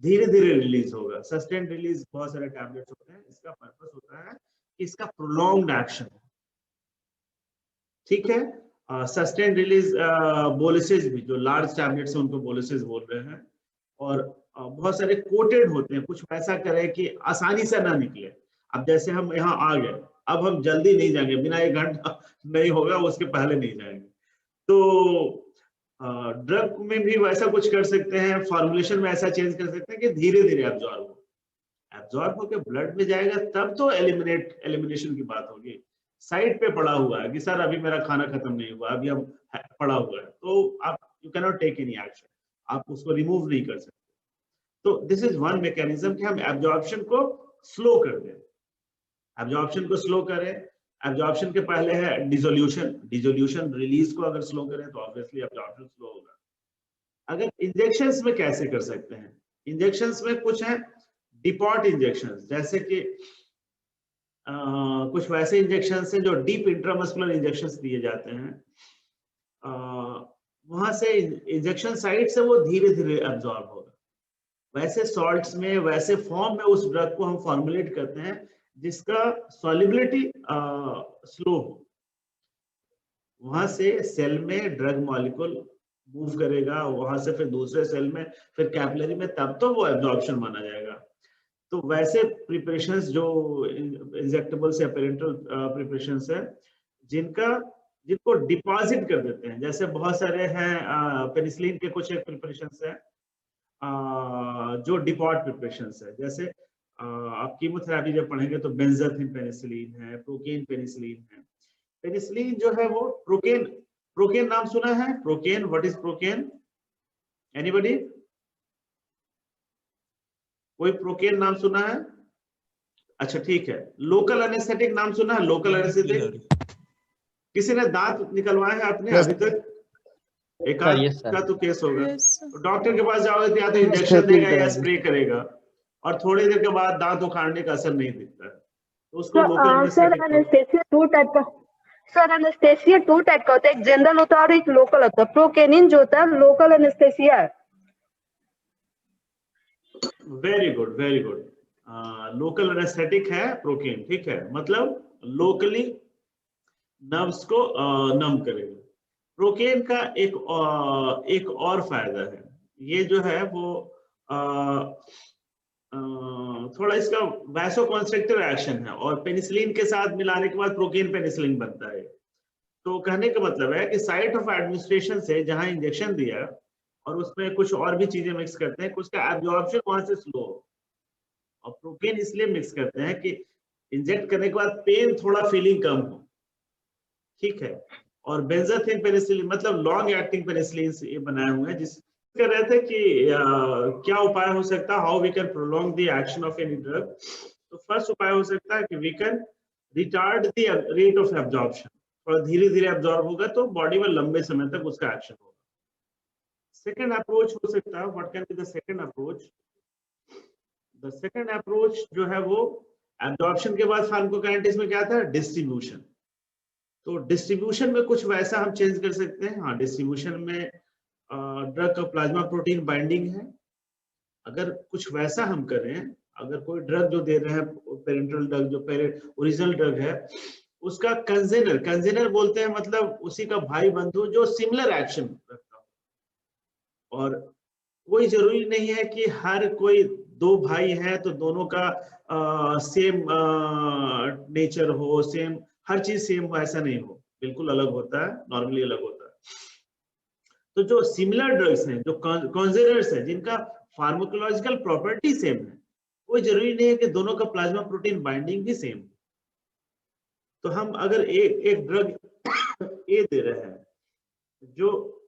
धीरे धीरे रिलीज होगा। सस्टेन्ड रिलीज बहुत सारे टैबलेट्स होते हैं। इसका पर्पस होता है कि इसका प्रोलॉन्ग्ड एक्शन, ठीक है। सस्टेन्ड रिलीज बोलिसेस भी, जो लार्ज टैबलेट्स हैं उनको बोलिसेस बोल रहे हैं, और बहुत सारे कोटेड होते हैं, कुछ वैसा करें कि आसानी से ना निकले। अब जैसे हम यहाँ आ गए, अब हम जल्दी नहीं जाएंगे, बिना 1 घंटा नहीं होगा उसके पहले नहीं जाएंगे। तो ड्रग में भी वैसा कुछ कर सकते हैं, फॉर्मुलेशन में ऐसा चेंज कर सकते हैं कि धीरे धीरे एब्जॉर्ब हो। एब्जॉर्ब होकर ब्लड में जाएगा तब तो एलिमिनेशन की बात होगी। साइड पे पड़ा हुआ है कि सर अभी मेरा खाना खत्म नहीं हुआ, अभी हम पड़ा हुआ है, तो आप you can not take any action, आप उसको रिमूव नहीं कर सकते। तो दिस इज वन मैकेनिज्म कि हम एब्जॉर्प्शन को स्लो कर दें। एब्जॉर्प्शन को स्लो करें। एब्जॉर्प्शन के पहले है डिसोल्यूशन। डिसोल्यूशन रिलीज को अगर स्लो करें तो ऑब्वियसली एब्जॉर्प्शन स्लो होगा। अगर इंजेक्शंस में कैसे कर सकते हैं? इंजेक्शंस में कुछ है डिपॉट इंजेक्शंस, जैसे कि कुछ वैसे इंजेक्शंस हैं जो डीप इंट्रामस्कुलर इंजेक्शंस दिए जाते हैं। वहां से इंजेक्शन साइट से वो धीरे धीरे एब्जॉर्ब होगा। वैसे सॉल्ट्स में, वैसे फॉर्म में उस ड्रग को हम फॉर्मुलेट करते हैं जिसका सॉल्युबिलिटी स्लो हो। वहां से सेल में ड्रग मॉलिक्यूल मूव करेगा, वहां से फिर दूसरे सेल में, फिर कैपिलरी में, तब तो वो एब्जॉर्प्शन माना जाएगा। तो वैसे प्रिपरेशंस जो इंजेक्टेबल्स या पेरेंटल प्रिपरेशंस है, जिनको डिपॉजिट कर देते हैं, जैसे बहुत सारे हैं पेनिसिलिन के कुछ एक प्रिपरेशंस है जो डिपॉट प्रिपरेशंस है। जैसे आप कीमोथेरेपी जब पढ़ेंगे तो बेंजाथिन पेनिसिलिन है, प्रोकेन पेनिसिलिन है। पेनिसिलिन जो है वो प्रोकेन नाम सुना है? Procaine, what is procaine? Anybody? कोई प्रोकेन नाम सुना है? अच्छा ठीक है। लोकल एनेस्थेटिक नाम सुना है? लोकल एनेस्थेटिक किसी ने दांत निकलवाए हैं आपने अभी तक? एक का तो केस होगा। डॉक्टर के पास जाओगे तो या तो इंजेक्शन देगा या स्प्रे करेगा, और थोड़ी देर के बाद दांत उखाड़ने का असर नहीं दिखता है, तो उसको लोकल एनेस्थेसिया 2 टाइप का। सर एनेस्थेसिया 2 टाइप का होता है, एक जनरल होता है और एक लोकल होता है। प्रोकेनिन जो होता है लोकल एनेस्थेसिया है। Very good, very good. Local anaesthetic है प्रोकेन, ठीक है, मतलब लोकली नर्व्स को नम करेगा। प्रोकेन का एक और फायदा है, ये जो है वो थोड़ा इसका वैसोकॉन्स्ट्रिक्टिव एक्शन है, और पेनिसिलिन के साथ मिलाने के बाद प्रोकेन पेनिसिलिन बनता है। तो कहने का मतलब है कि साइट ऑफ एडमिनिस्ट्रेशन से जहां इंजेक्शन दिया और उसमें कुछ और भी चीजें मिक्स करते हैं, कुछ का एब्जॉर्प्शन वहां से स्लो हो। और प्रोकेन इसलिए मिक्स करते हैं कि इंजेक्ट करने के बाद पेन थोड़ा फीलिंग कम हो, ठीक है। और बेंजाथिन पेनिसिलिन मतलब लॉन्ग एक्टिंग पेनिसिलिन से ये बनाए हुए हैं, जिस कर रहे थे कि क्या उपाय हो सकता है, how we can prolong the action of any drug. तो फर्स्ट उपाय हो सकता है कि we can retard the rate of absorption. थोड़ा धीरे धीरे एब्जॉर्ब होगा तो बॉडी में लंबे समय तक उसका एक्शन होगा। सेकेंड अप्रोच हो सकता है, what can be the second approach? The second approach जो है वो एब्जॉर्प्शन के बाद फार्माकोकाइनेटिक्स में क्या था? डिस्ट्रीब्यूशन। तो डिस्ट्रीब्यूशन में कुछ वैसा हम चेंज कर सकते हैं। हाँ, डिस्ट्रीब्यूशन में ड्रग का प्लाज्मा प्रोटीन बाइंडिंग है। अगर कुछ वैसा हम करें, अगर कोई ड्रग जो दे रहे हैं पेरेंटल ड्रग, जो ओरिजिनल ड्रग है, उसका कंजेनर, कंजेनर बोलते हैं मतलब उसी का भाई बंधु जो सिमिलर एक्शन रखता हो। और कोई जरूरी नहीं है कि हर कोई दो भाई हैं तो दोनों का सेम नेचर हो, सेम हर चीज सेम हो, ऐसा नहीं हो, बिल्कुल अलग होता है, नॉर्मली अलग होता है। तो जो सिमिलर ड्रग्स हैं, जो कंजेनर्स हैं, जिनका फार्माकोलॉजिकल प्रॉपर्टी सेम है, कोई जरूरी नहीं है कि दोनों का प्लाज्मा प्रोटीन बाइंडिंग भी सेम। तो हम अगर एक ड्रग ए दे रहे हैं जो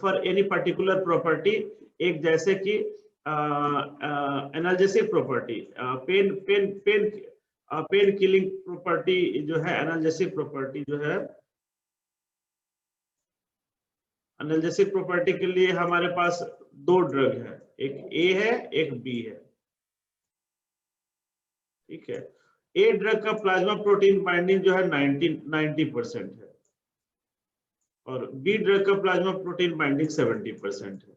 फॉर एनी पर्टिकुलर प्रॉपर्टी, एक जैसे कि analgesic property, pain killing property जो है, एनाल्जेसिक प्रॉपर्टी जो है, एनाल्जेसिक प्रॉपर्टी के लिए हमारे पास दो ड्रग है, एक ए है एक बी है, ठीक है। ए ड्रग का प्लाज्मा प्रोटीन बाइंडिंग जो है 90% है और बी ड्रग का प्लाज्मा प्रोटीन बाइंडिंग 70% है।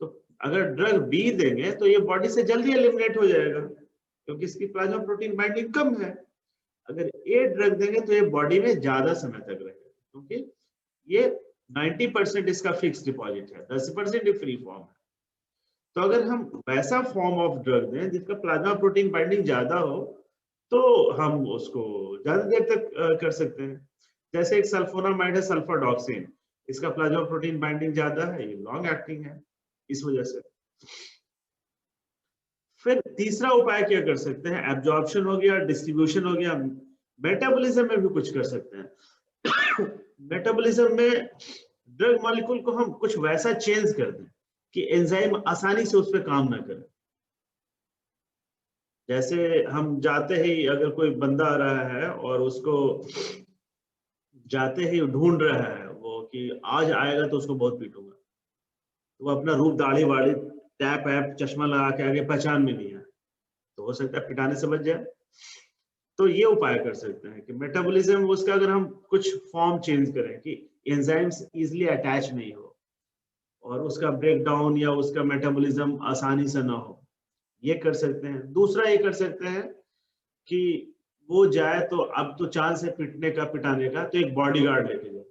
तो अगर ड्रग बी देंगे तो ये बॉडी से जल्दी एलिमिनेट हो जाएगा क्योंकि इसकी प्लाज्मा प्रोटीन बाइंडिंग कम है। अगर ए ड्रग देंगे तो ये बॉडी में ज्यादा समय तक रहेगा क्योंकि ये 90% इसका फिक्स डिपॉजिट है, 10% ये फ्री फॉर्म है। तो अगर हम वैसा फॉर्म ऑफ ड्रग दें जिसका प्लाज्मा प्रोटीन बाइंडिंग ज्यादा हो तो हम उसको ज्यादा देर तक कर सकते हैं। जैसे एक सल्फोनामाइड है, सल्फाडॉक्सिन, इसका प्लाज्मा प्रोटीन बाइंडिंग ज्यादा है, ये लॉन्ग एक्टिंग है इस वजह से। फिर तीसरा उपाय क्या कर सकते हैं, एब्जॉर्प्शन हो गया, डिस्ट्रीब्यूशन हो गया, मेटाबॉलिज्म में भी कुछ कर सकते हैं। मेटाबॉलिज्म में ड्रग मॉलिक्यूल को हम कुछ वैसा चेंज कर दें कि एंजाइम आसानी से उस पर काम ना करे। जैसे हम जाते ही अगर कोई बंदा आ रहा है और उसको जाते ही ढूंढ रहा है वो कि आज आएगा तो उसको बहुत पीटूंगा, तो वो अपना रूप दाढ़ी वाड़ी टैप ऐप चश्मा लगा के आगे पहचान में नहीं है तो हो सकता है पिटाने से बच जाए। तो ये उपाय कर सकते हैं कि मेटाबॉलिज्म उसका अगर हम कुछ फॉर्म चेंज करें कि एंजाइम्स इजीली अटैच नहीं हो और उसका ब्रेक डाउन या उसका मेटाबॉलिज्म आसानी से ना हो, ये कर सकते हैं। दूसरा ये कर सकते हैं कि वो जाए तो अब तो चांस है पिटने का पिटाने का, तो एक बॉडीगार्ड लेके जाए,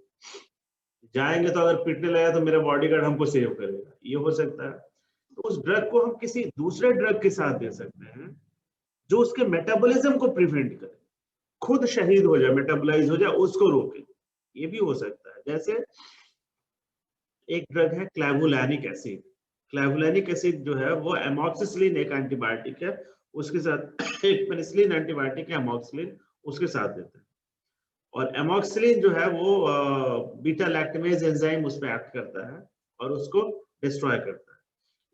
जाएंगे तो अगर पिटने लगा तो मेरा बॉडीगार्ड हमको सेव करेगा, ये हो सकता है। तो उस ड्रग को हम किसी दूसरे ड्रग के साथ दे सकते हैं जो उसके मेटाबॉलिज्म को प्रिवेंट करे, खुद शहीद हो जाए, मेटाबोलाइज हो जाए, उसको रोके, ये भी हो सकता है। जैसे एक ड्रग है क्लैवुलैनिक एसिड, क्लैवुलैनिक एसिड जो है वो एमॉक्सिसिलिन एक एंटीबायोटिक है, उसके साथ एक पेनिसिलिन एंटीबायोटिक है एमॉक्सिलिन, उसके साथ देते हैं। और एमॉक्सिलिन जो है वो बीटा लैक्टेमेज एंजाइम उस पर एक्ट करता है और उसको डिस्ट्रॉय करता है।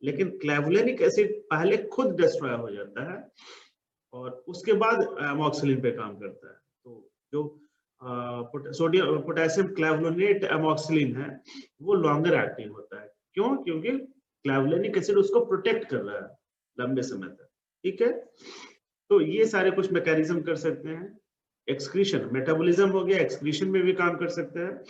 लेकिन क्लैवुलैनिक एसिड पहले खुद डिस्ट्रॉय हो जाता है और उसके बाद एमॉक्सिलिन पे काम करता है। तो जो सोडियम पोटेशियम क्लैवुलिनेट एमॉक्सिलिन है वो लॉन्गर एक्टिंग होता है। क्यों? क्योंकि क्लैवुलैनिक एसिड उसको प्रोटेक्ट कर रहा है लंबे समय तक, ठीक है। तो ये सारे कुछ मैकेनिज्म कर सकते हैं। एक्सक्रीशन, मेटाबॉलिज्म हो गया, एक्सक्रीशन में भी काम कर सकते हैं।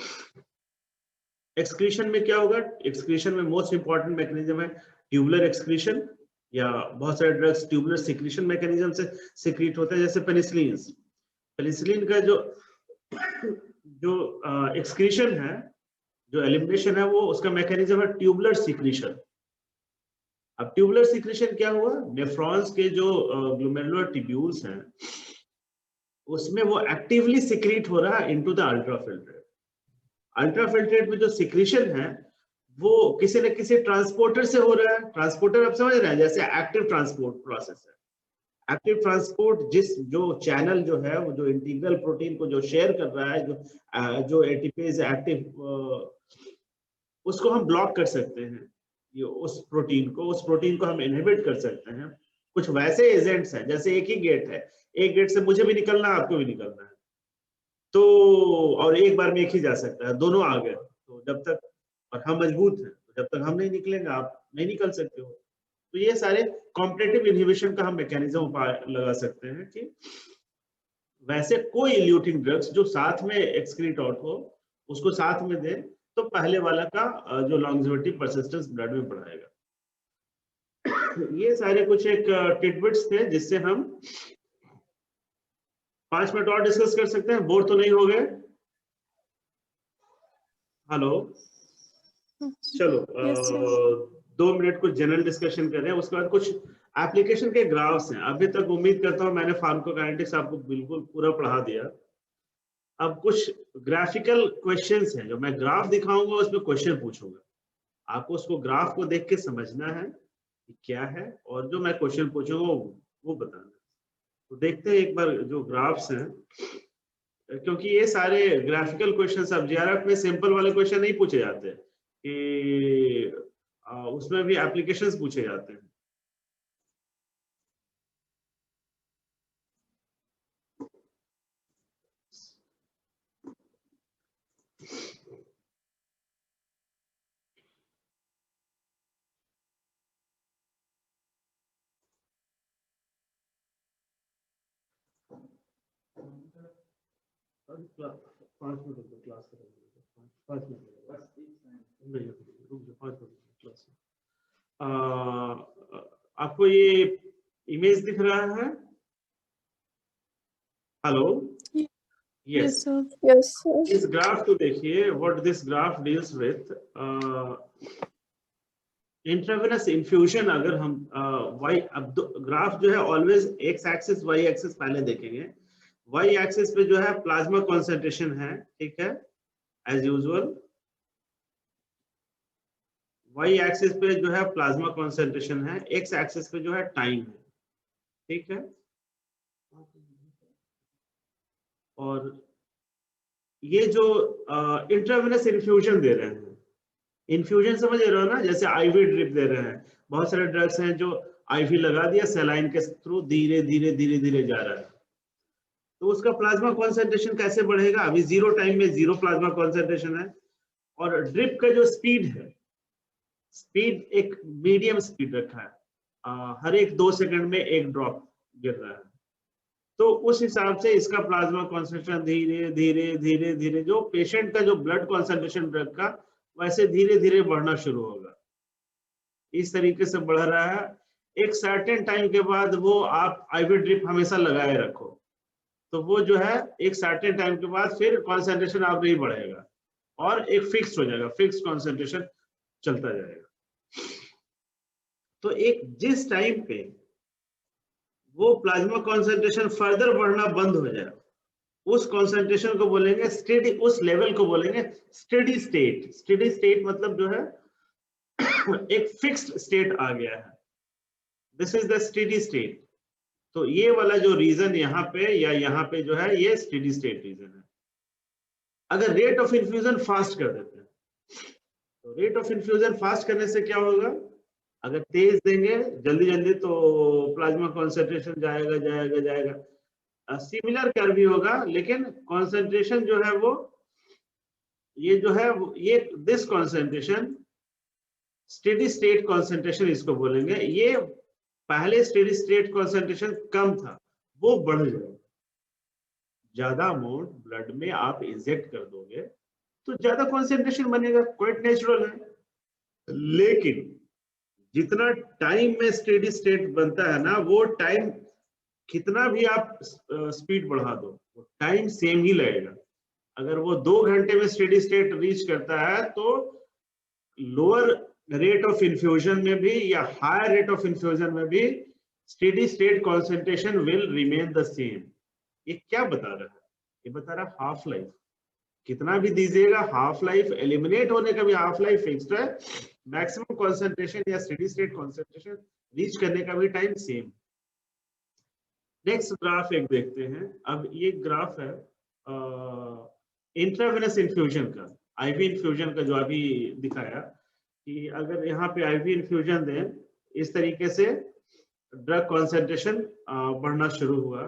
एक्सक्रीशन में क्या होगा, एक्सक्रीशन में मोस्ट इंपॉर्टेंट मैकेनिज्म है ट्यूबुलर एक्सक्रीशन, या बहुत सारे ड्रग्स ट्यूबुलर सिक्रीशन मैकेनिज्म से सिक्रीट होते हैं, जैसे पेनिसिलिन। पेनिसिलिन का जो एक्सक्रीशन है, जो एलिमिनेशन है, वो उसका मैकेनिज्म है ट्यूबुलर सिक्रीशन। अब ट्यूबुलर सिक्रीशन क्या हुआ, नेफ्रॉन्स के जो ग्लोमेरुलर ट्यूब्यूल्स हैं उसमें वो एक्टिवली सिक्रीट हो रहा है इनटू द अल्ट्राफिल्ट्रेट। अल्ट्राफिल्ट्रेट में जो सिक्रीशन है वो किसी न किसी ट्रांसपोर्टर से हो रहा है। ट्रांसपोर्टर आप समझ रहे हैं, जैसे एक्टिव ट्रांसपोर्ट प्रोसेस है। एक्टिव ट्रांसपोर्ट जो चैनल जो है वो जो इंटीग्रल प्रोटीन को जो शेयर कर रहा है, जो एटीपेज एक्टिव, उसको हम ब्लॉक कर सकते हैं। ये उस प्रोटीन को हम इनहिबिट कर सकते हैं। कुछ वैसे एजेंट्स हैं, जैसे एक ही गेट है, एक गेट से मुझे भी निकलना है, आपको भी निकलना है, तो और एक बार में एक ही जा सकता है, दोनों आ गए तो जब तक, और हम मजबूत हैं तो जब तक हम नहीं निकलेंगे आप नहीं निकल सकते हो। तो ये सारे कॉम्पिटिटिव इनहिबिशन का हम मैकेनिज्म उपाय लगा सकते हैं कि वैसे कोई इल्यूटिंग ड्रग्स जो साथ में एक्सक्रीट आउट हो उसको साथ में दे तो पहले वाला का जो लॉन्जेविटी परसिस्टेंस ब्लड में बढ़ाएगा। ये सारे कुछ एक टिडबिट्स थे जिससे हम 5 मिनट और डिस्कस कर सकते हैं, बोर तो नहीं हो गए? हेलो, चलो Yes, yes. 2 मिनट कुछ जनरल डिस्कशन करें, उसके बाद कुछ एप्लीकेशन के ग्राफ्स हैं। अभी तक उम्मीद करता हूं मैंने फार्माकोकाइनेटिक्स आपको बिल्कुल पूरा पढ़ा दिया। अब कुछ ग्राफिकल क्वेश्चंस हैं, जो मैं ग्राफ दिखाऊंगा उसमें क्वेश्चन पूछूंगा, आपको उसको ग्राफ को देख के समझना है कि क्या है, और जो मैं क्वेश्चन पूछूंगा वो बताना। तो देखते हैं एक बार जो ग्राफ्स हैं, क्योंकि ये सारे ग्राफिकल क्वेश्चन अब जीआरएफ में सिंपल वाले क्वेश्चन नहीं पूछे जाते कि उसमें भी एप्लीकेशंस पूछे जाते हैं। पाँच मिनट क्लास करेंगे, 5 मिनट रुक जाओ, 5 मिनट क्लास। आपको ये इमेज दिख रहा है? Hello, Yes, yes. sir. Yes, sir. इस ग्राफ को देखिए, what this graph deals with intravenous infusion. अगर हम अब ग्राफ जो है always x axis y axis पहले देखेंगे। वाई एक्सिस पे जो है प्लाज्मा कॉन्सेंट्रेशन है, ठीक है, एज यूजुअल। वाई एक्सिस पे जो है प्लाज्मा कॉन्सेंट्रेशन है, एक्स एक्सिस पे जो है टाइम है, ठीक है। और ये जो इंट्रावेनस इन्फ्यूजन दे रहे हैं, इन्फ्यूजन समझ रहे हो ना, जैसे आईवी ड्रिप दे रहे हैं। बहुत सारे ड्रग्स हैं जो आईवी लगा दिया, सलाइन के थ्रू धीरे धीरे धीरे धीरे जा रहा है, तो उसका प्लाज्मा कॉन्सेंट्रेशन कैसे बढ़ेगा? अभी 0 टाइम में 0 प्लाज्मा कॉन्सेंट्रेशन है। और ड्रिप का जो स्पीड है, स्पीड एक मीडियम स्पीड रखा है, हर एक 2 सेकंड में एक ड्रॉप गिर रहा है, तो उस हिसाब से इसका प्लाज्मा कॉन्सेंट्रेशन धीरे धीरे धीरे धीरे, जो पेशेंट का जो ब्लड कॉन्सेंट्रेशन ड्रग का, वैसे धीरे धीरे बढ़ना शुरू होगा। इस तरीके से बढ़ रहा है। एक सर्टेन टाइम के बाद वो आप आईवी ड्रिप हमेशा लगाए रखो, तो वो जो है एक सर्टेन टाइम के बाद फिर कॉन्सेंट्रेशन आप नहीं बढ़ेगा और एक फिक्स हो जाएगा, फिक्स कॉन्सेंट्रेशन चलता जाएगा। तो एक जिस टाइम पे वो प्लाज्मा कॉन्सेंट्रेशन फर्दर बढ़ना बंद हो जाए, उस कॉन्सेंट्रेशन को बोलेंगे स्टेडी, उस लेवल को बोलेंगे स्टेडी स्टेट। स्टेडी स्टेट मतलब जो है एक फिक्स्ड स्टेट आ गया है, this is the steady state. तो ये वाला जो रीजन यहाँ पे या यहाँ पे जो है, ये स्टेडी स्टेट रीजन है। अगर रेट ऑफ इन्फ्यूजन फास्ट कर देते हैं, तो रेट ऑफ इन्फ्यूजन फास्ट करने से क्या होगा? अगर तेज देंगे जल्दी जल्दी तो प्लाज्मा कॉन्सेंट्रेशन जाएगा जाएगा जाएगा, सिमिलर कर्व भी होगा, लेकिन कॉन्सेंट्रेशन जो है वो ये जो है ये this concentration steady state concentration इसको बोलेंगे। ये पहले स्टेडी स्टेट कॉन्सेंट्रेशन कम था, वो बढ़ जाएगा। ज्यादा अमाउंट ब्लड में आप इंजेक्ट कर दोगे तो ज्यादा कॉन्सेंट्रेशन बनेगा, क्वाइट नेचुरल है। लेकिन जितना टाइम में स्टेडी स्टेट बनता है ना, वो टाइम कितना भी आप स्पीड बढ़ा दो, वो टाइम सेम ही लगेगा। अगर वो 2 घंटे में स्टेडी स्टेट रीच करता है, तो लोअर रेट ऑफ इन्फ्यूजन में भी या हायर रेट ऑफ इन्फ्यूजन में भी steady state concentration will remain the same. ये क्या बता रहा है? ये बता रहा है हाफ लाइफ। कितना भी दीजिएगा, हाफ लाइफ एलिमिनेट होने का भी हाफ लाइफ फिक्स्ड है, मैक्सिमम कॉन्सेंट्रेशन या स्टेडी स्टेट कॉन्सेंट्रेशन रीच करने का भी टाइम सेम। नेक्स्ट ग्राफ एक देखते हैं। अब ये ग्राफ है इंट्रावेनस इन्फ्यूजन का, आईवी इन्फ्यूजन का, जो अभी दिखाया कि अगर यहाँ पे आईवी इन्फ्यूजन दें, इस तरीके से ड्रग कॉन्सेंट्रेशन बढ़ना शुरू हुआ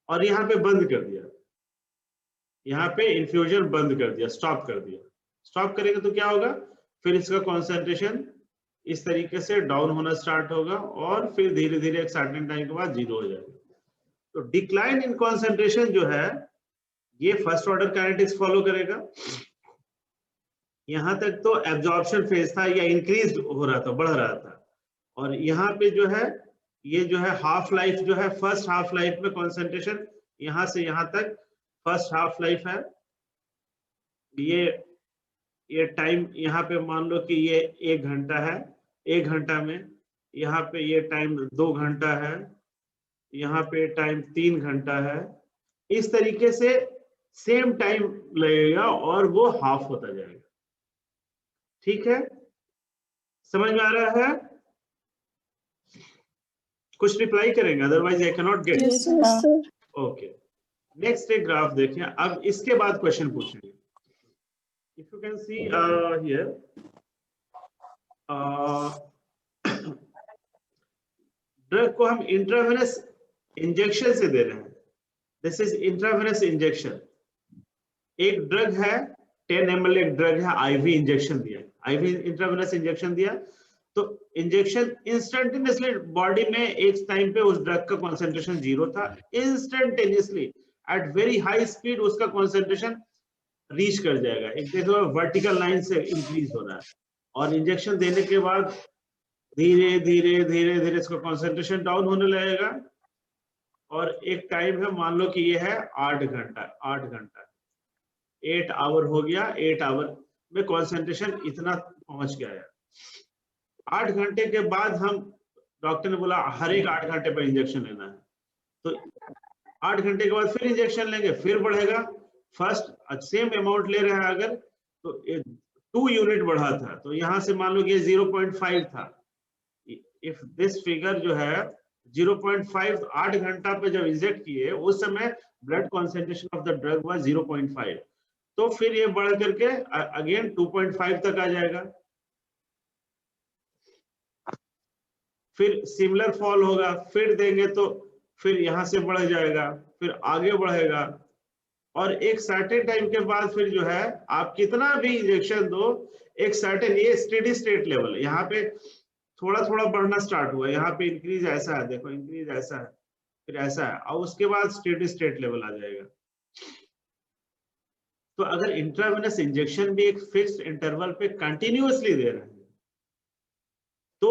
और यहाँ पे बंद कर दिया, यहाँ पे इन्फ्यूजन बंद कर दिया, स्टॉप कर दिया। स्टॉप करेंगे तो क्या होगा? फिर इसका कॉन्सेंट्रेशन इस तरीके से डाउन होना स्टार्ट होगा और फिर धीरे धीरे एक सर्टेन टाइम के बाद 0 हो जाएगा। तो डिक्लाइन इन कॉन्सेंट्रेशन जो है, ये फर्स्ट ऑर्डर काइनेटिक्स फॉलो करेगा। यहाँ तक तो एब्जॉर्प्शन फेज था या इंक्रीज हो रहा था, बढ़ रहा था, और यहाँ पे जो है ये जो है हाफ लाइफ जो है, फर्स्ट हाफ लाइफ में कॉन्सेंट्रेशन यहाँ से यहाँ तक फर्स्ट हाफ लाइफ है। ये टाइम यहाँ पे मान लो कि ये 1 घंटा है, 1 घंटा में यहाँ पे ये टाइम 2 घंटा है, यहाँ पे टाइम 3 घंटा है। इस तरीके से सेम टाइम लगेगा और वो हाफ होता जाएगा। ठीक है, समझ में आ रहा है? कुछ रिप्लाई करेंगे, otherwise I can not gate. Yes, sir. Okay, next एक ग्राफ देखें। अब इसके बाद क्वेश्चन पूछेंगे। If you can see here, drug को हम इंट्रावेनस इंजेक्शन से दे रहे हैं। This is intravenous injection. एक ड्रग है 10 ml, एक ड्रग है आईवी इंजेक्शन दिया, आईवी इंट्रावेनस इंजेक्शन दिया। तो इंजेक्शन इंस्टेंटेनियसली बॉडी में एक टाइम पे उस ड्रग का कॉन्सेंट्रेशन 0 था, instantaneously at very high speed उसका कॉन्सेंट्रेशन रीच कर जाएगा। एक देखो वर्टिकल लाइन से इंक्रीज हो रहा है, और इंजेक्शन देने के बाद धीरे धीरे धीरे धीरे इसका कॉन्सेंट्रेशन डाउन होने लगेगा। और एक टाइम है, मान लो कि ये है 8 घंटा, 8 आवर हो गया। 8 आवर में कॉन्सेंट्रेशन इतना पहुंच गया है। 8 घंटे के बाद हम, डॉक्टर ने बोला हर एक 8 घंटे पर इंजेक्शन लेना है, तो 8 घंटे के बाद फिर इंजेक्शन लेंगे, फिर बढ़ेगा। फर्स्ट सेम अमाउंट ले रहे हैं अगर, तो 2 यूनिट बढ़ा था, तो यहां से मान लो कि 0.5 था। इफ दिस फिगर जो है 0.5, 8 घंटा पे जब इंजेक्ट किए उस समय blood concentration of the drug was 0.5, तो फिर ये बढ़ करके अगेन 2.5 तक आ जाएगा। फिर सिमिलर फॉल होगा, फिर देंगे तो फिर यहां से बढ़ जाएगा, फिर आगे बढ़ेगा। और एक सर्टेन टाइम के बाद फिर जो है आप कितना भी इंजेक्शन दो, एक सर्टेन, ये स्टेडी स्टेट लेवल, यहाँ पे थोड़ा थोड़ा बढ़ना स्टार्ट हुआ, यहाँ पे इंक्रीज ऐसा है, देखो इंक्रीज ऐसा है, फिर ऐसा है, और उसके बाद स्टेडी स्टेट लेवल आ जाएगा। तो अगर इंट्रावेनस इंजेक्शन भी एक फिक्स्ड इंटरवल पे कंटिन्यूअसली दे रहे हैं, तो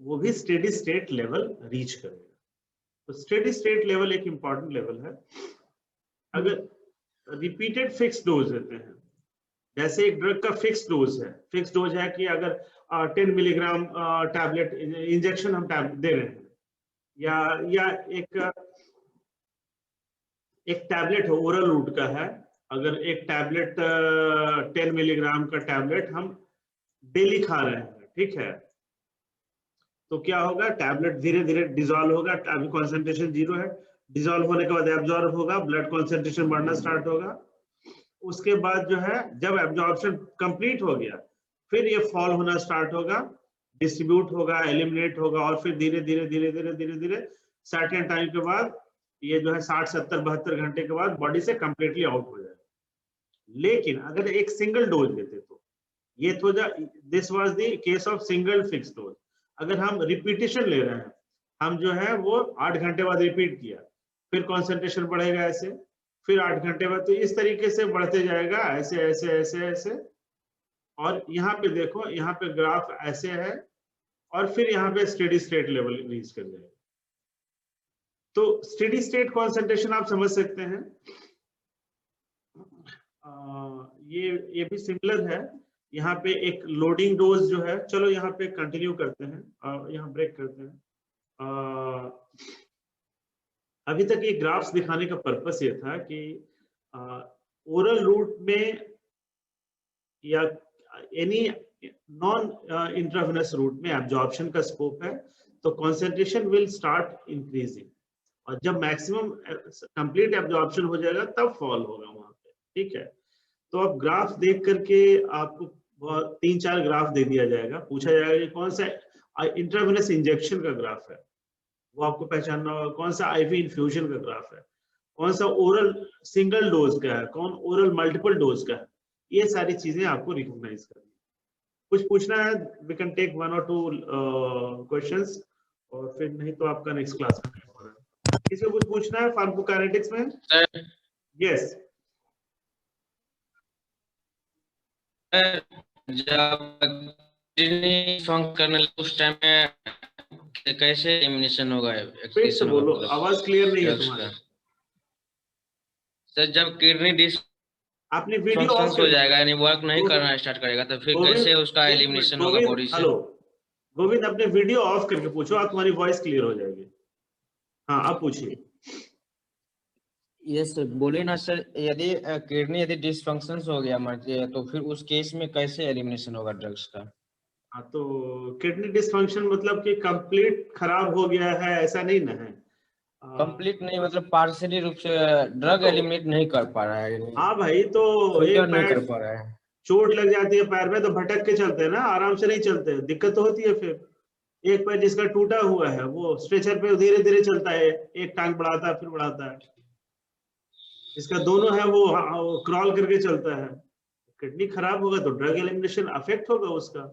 वो भी स्टेडी स्टेट लेवल रीच करेगा। तो स्टेडी स्टेट लेवल एक इंपॉर्टेंट लेवल है। अगर रिपीटेड फिक्स डोज देते हैं, जैसे एक ड्रग का फिक्स डोज है, फिक्स डोज है कि अगर 10 मिलीग्राम टैबलेट इंजेक्शन हम दे रहे हैं, या एक टैबलेट ओरल रूट का है, अगर एक टैबलेट 10 मिलीग्राम का टैबलेट हम डेली खा रहे हैं, ठीक है, तो क्या होगा, टैबलेट धीरे धीरे डिसॉल्व होगा। अभी कॉन्सेंट्रेशन 0 है, डिसॉल्व होने के बाद एब्जॉर्ब होगा, ब्लड कॉन्सेंट्रेशन बढ़ना स्टार्ट होगा। उसके बाद जो है जब एब्जॉर्प्शन कंप्लीट हो गया, फिर ये फॉल होना स्टार्ट होगा, डिस्ट्रीब्यूट होगा, एलिमिनेट होगा, और फिर धीरे धीरे धीरे धीरे धीरे धीरे सर्टेन टाइम के बाद ये जो है 60, 70, 72 घंटे के बाद बॉडी से कंप्लीटली आउट हो जाएगा। लेकिन अगर एक सिंगल डोज देते तो ये तो this was the case of single fix dose. अगर हम रिपीटेशन ले रहे हैं, हम जो है वो 8 घंटे बाद रिपीट किया, फिर कॉन्सेंट्रेशन बढ़ेगा ऐसे, फिर 8 घंटे बाद, तो इस तरीके से बढ़ते जाएगा, ऐसे ऐसे ऐसे ऐसे। और यहाँ पे देखो, यहाँ पे ग्राफ ऐसे है, और फिर यहाँ पे स्टेडी स्टेट लेवल रीच कर जाएगा। तो स्टेडी स्टेट कॉन्सेंट्रेशन आप समझ सकते हैं, ये भी सिमिलर है। यहाँ पे एक लोडिंग डोज जो है, चलो यहाँ पे कंटिन्यू करते हैं, यहाँ ब्रेक करते हैं। अभी तक ये ग्राफ्स दिखाने का पर्पस ये था कि ओरल रूट में या एनी नॉन इंट्रावेनस रूट में एब्जॉर्प्शन का स्कोप है, तो कॉन्सेंट्रेशन विल स्टार्ट इंक्रीजिंग, और जब मैक्सिमम कंप्लीट एब्जॉर्प्शन हो जाएगा तब फॉल होगा वहां पे, ठीक है। तो अब ग्राफ देख करके आपको 3-4 ग्राफ दे दिया जाएगा, पूछा जाएगा कि कौन सा इंट्रावेनस इंजेक्शन का ग्राफ है, वो आपको पहचानना होगा, कौन सा आईवी इन्फ्यूजन का ग्राफ है, कौन सा ओरल सिंगल डोज का है, कौन ओरल मल्टीपल डोज का है। ये सारी चीजें आपको रिकॉग्नाइज करनी है। कुछ पूछना है, we can take 1 or 2 questions, और फिर नहीं तो आपका नेक्स्ट क्लास में हो रहा है। किसी को कुछ पूछना है फार्माकोकाइनेटिक्स में? यस। जब करने उस टाइम में कैसे एलिमिनेशन होगा? फिर से बोलो, आवाज क्लियर नहीं है तुम्हारा। सर जब किडनी आपने वीडियो ऑफ डिसफंक्शन हो जाएगा यानी वर्क नहीं करना स्टार्ट करेगा तो फिर गोविंद, कैसे उसका एक मिनट, एलिमिनेशन होगा गोविंद, बॉडी से? हेलो गोविंद, अपने वीडियो ऑफ करके पूछो, आप तुम्हारी वॉइस क्लियर हो जाएगी। हाँ, आप पूछिए। यस सर, बोले ना सर, यदि किडनी यदि डिसफंक्शन हो गया मर्जी है तो फिर उस केस में कैसे एलिमिनेशन होगा ड्रग्स का? हाँ, तो किडनी डिसफंक्शन मतलब कि कंप्लीट खराब हो गया है ऐसा नहीं ना है। कंप्लीट नहीं मतलब पार्शियली रूप से ड्रग तो- एलिमिनेट नहीं कर पा रहा है, हाँ भाई, तो फिल्टर एक नहीं पैर कर पा रहा है। चोट लग जाती है पैर में तो भटक के चलते हैं ना, आराम से नहीं चलते हैं, दिक्कत तो होती है। फिर एक पैर जिसका टूटा हुआ है वो स्ट्रेचर पे धीरे धीरे चलता है, एक टांग बढ़ाता है फिर बढ़ाता है। जिसका दोनों है वो क्रॉल करके चलता है। किडनी खराब होगा तो ड्रग एलिमिनेशन अफेक्ट होगा उसका,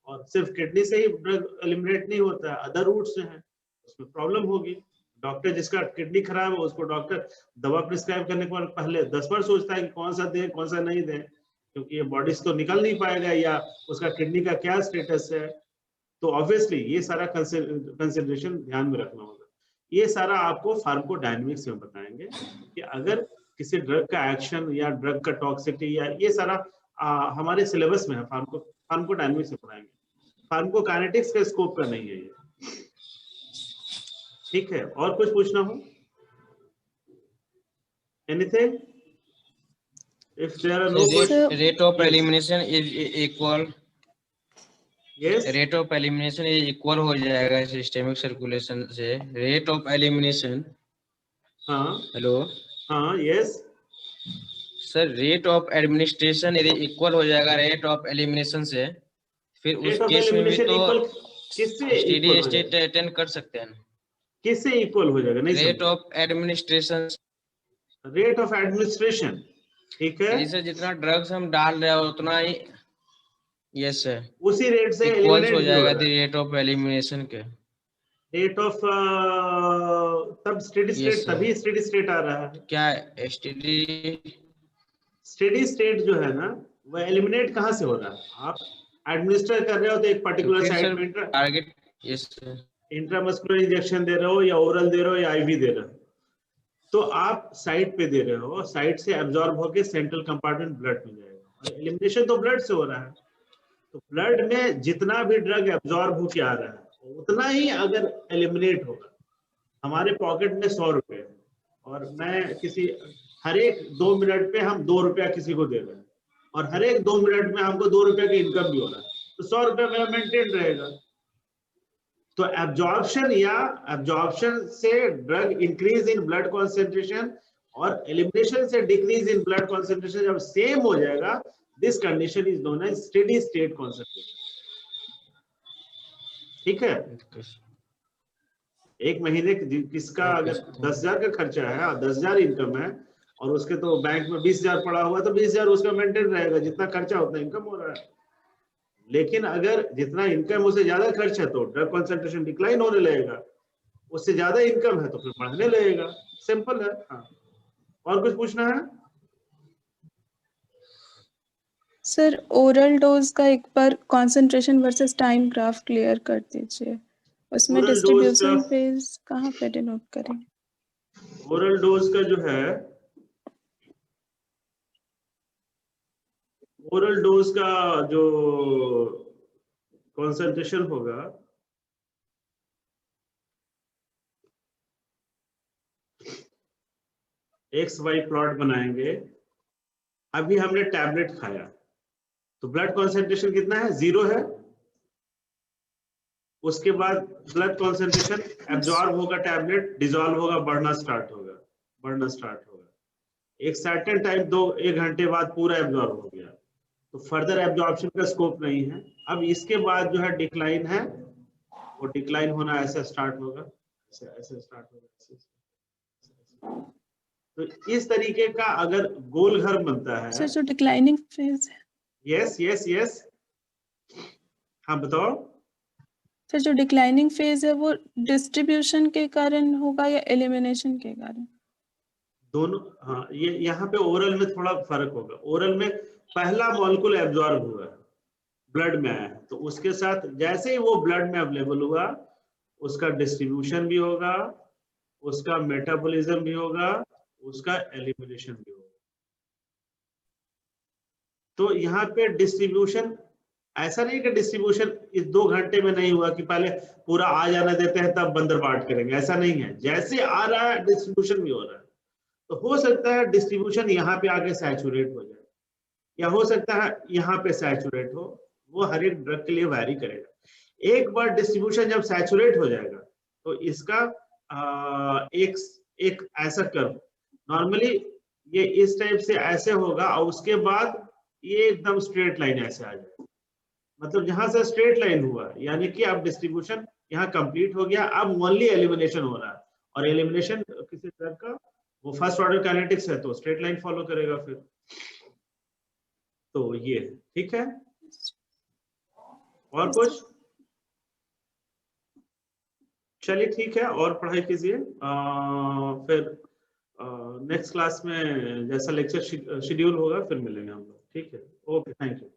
और सिर्फ किडनी से ही ड्रग एलिमिनेट नहीं होता है, अदर रूट से है, उसमें प्रॉब्लम होगी। डॉक्टर जिसका किडनी खराब है उसको डॉक्टर दवा प्रिस्क्राइब करने के बाद पहले 10 बार सोचता है कि कौन सा दें कौन सा नहीं दें, क्योंकि ये बॉडी से तो निकल नहीं पाएगा या उसका किडनी का क्या स्टेटस है। तो ऑब्वियसली ये सारा कंसिडरेशन ध्यान में रखना होगा। ये सारा आपको फार्माकोडायनामिक्स में बताएंगे कि अगर किसी ड्रग का एक्शन या ड्रग का टॉक्सिसिटी या ये सारा हमारे सिलेबस में है, फार्माकोडायनामिक्स में पढ़ाएंगे, फार्माकोकाइनेटिक्स का स्कोप का नहीं है ये। ठीक है, और कुछ पूछना हो? Anything? If there are no question, rate of elimination is equal, yes, rate of elimination is equal हो जाएगा सिस्टेमिक सर्कुलेशन से। रेट ऑफ एलिमिनेशन, हाँ हेलो हाँ, yes, sir, rate of administration यदि इक्वल हो जाएगा रेट ऑफ एलिमिनेशन से, फिर उस रेट ऑफ केस में भी एलिमिनेशन तो इक्वल किससे इक्वल स्टेडी हो स्टेट जाएगा? अटेंड कर सकते हैं। किससे इक्वल हो जाएगा? नहीं रेट समझा। Of administration, rate of administration, ठीक है, जैसे जितना ड्रग्स हम डाल रहे हैं उतना ही, यस सर, उसी रेट से इक्वल्स एलिमिनेट हो भी हो जाएगा रहा है। रेट ऑफ एलिमिनेशन के। रेट ऑफ तब स्टेडी Yes, स्टेट, sir. तभी स्टेडी स्टेट आ रहा है। क्या स्टेडी, स्टेडी स्टेट जो है ना वो एलिमिनेट कहाँ से हो रहा है? आप एडमिनिस्टर कर रहे हो तो एक पर्टिकुलर साइट में target, yes sir, intramuscular injection दे रहे हो या ओरल दे रहे हो या आईवी दे रहे हो, तो आप साइट पे दे रहे हो, साइट से एब्जॉर्ब होकर सेंट्रल कंपार्टमेंट ब्लड में जाएगा, और एलिमिनेशन तो ब्लड से हो रहा है। तो ब्लड में जितना भी ड्रग एब्जॉर्ब होके आ रहा है उतना ही अगर एलिमिनेट होगा। हमारे पॉकेट में 100 रुपए है और मैं किसी हर एक 2 मिनट पे हम 2 रुपया किसी को दे रहे हैं, और हर एक 2 मिनट में हमको 2 रुपए की इनकम भी हो रहा है, तो 100 रुपये मेरा मेंटेन रहेगा। तो एब्जॉर्प्शन या एब्जॉर्प्शन से drug increase in blood concentration और एलिमिनेशन से डिक्रीज इन ब्लड कॉन्सेंट्रेशन जब सेम हो जाएगा, this condition is known as steady state concentration. ठीक है, एक महीने किसका अगर 10,000 का खर्चा है और 10,000 इनकम है और उसके तो बैंक में 20,000 पड़ा हुआ है, तो 20,000 उसका मेंटेन रहेगा, जितना खर्चा उतना इनकम हो रहा है। लेकिन अगर जितना इनकम उससे ज्यादा खर्च है तो ड्रग कॉन्सेंट्रेशन डिक्लाइन होने लगेगा, उससे ज्यादा इनकम है तो फिर बढ़ने लगेगा। सिंपल है। हाँ, और कुछ पूछना है? सर ओरल डोज का एक बार concentration versus time graph clear कर दीजिए, उसमें Oral dose डिस्ट्रीब्यूशन का- फेज कहाँ पे डिनोट करें? ओरल डोज का जो है, ओरल डोज का जो कंसंट्रेशन होगा एक्स वाई प्लॉट बनाएंगे। अभी हमने टैबलेट खाया तो ब्लड कॉन्सेंट्रेशन कितना है? 0 है। उसके बाद ब्लड कॉन्सेंट्रेशन एब्जॉर्ब होगा, टैबलेट डिसॉल्व होगा, बढ़ना स्टार्ट होगा, बढ़ना स्टार्ट होगा। एक सर्टेन टाइम 1 घंटे बाद पूरा एब्जॉर्ब हो गया, तो फर्दर एब्जॉर्प्शन का स्कोप नहीं है। अब इसके बाद जो है डिक्लाइन है, वो डिक्लाइन होना ऐसे स्टार्ट होगा, ऐसे स्टार्ट होगा। तो इस तरीके का अगर गोल घर बनता है। सर जो डिक्लाइनिंग फेज है, यस यस यस, हाँ बताओ। सर जो डिक्लाइनिंग फेज है वो डिस्ट्रीब्यूशन के कारण होगा या एलिमिनेशन के कारण? दोनों। हाँ, ये यहाँ पे ओरल में थोड़ा फर्क होगा। ओरल में पहला मॉलिक्यूल एब्जॉर्ब हुआ, ब्लड में आया, तो उसके साथ जैसे ही वो ब्लड में अवेलेबल हुआ उसका डिस्ट्रीब्यूशन भी होगा, उसका मेटाबॉलिज्म भी होगा, उसका एलिमिनेशन भी होगा। तो यहाँ पे डिस्ट्रीब्यूशन ऐसा नहीं कि डिस्ट्रीब्यूशन इस 2 घंटे में नहीं हुआ कि पहले पूरा आ जाने देते हैं तब बंदर बाट करेंगे, ऐसा नहीं है। जैसे आ रहा है डिस्ट्रीब्यूशन भी हो रहा है। तो हो सकता है डिस्ट्रीब्यूशन यहाँ पे आके सैचुरेट हो जाए, या हो सकता है यहाँ पे सैचुरेट हो, वो हर एक ड्रग के लिए वैरी करेगा। एक बार डिस्ट्रीब्यूशन जब सैचुरेट हो जाएगा तो इसका एक ऐसा कर्व नॉर्मली ये इस टाइप से ऐसे होगा और उसके बाद ये एकदम स्ट्रेट लाइन ऐसे आ जाएगा। मतलब जहां से स्ट्रेट लाइन हुआ यानी कि अब डिस्ट्रीब्यूशन यहाँ कंप्लीट हो गया, अब ओनली एलिमिनेशन हो रहा है। और एलिमिनेशन किसी ड्रग का वो फर्स्ट ऑर्डर काइनेटिक्स है तो स्ट्रेट लाइन फॉलो करेगा फिर। तो ये ठीक है। और कुछ? चलिए ठीक है, और पढ़ाई कीजिए। फिर नेक्स्ट क्लास में जैसा लेक्चर शेड्यूल होगा फिर मिलेंगे हम लोग। ठीक है, ओके, थैंक यू।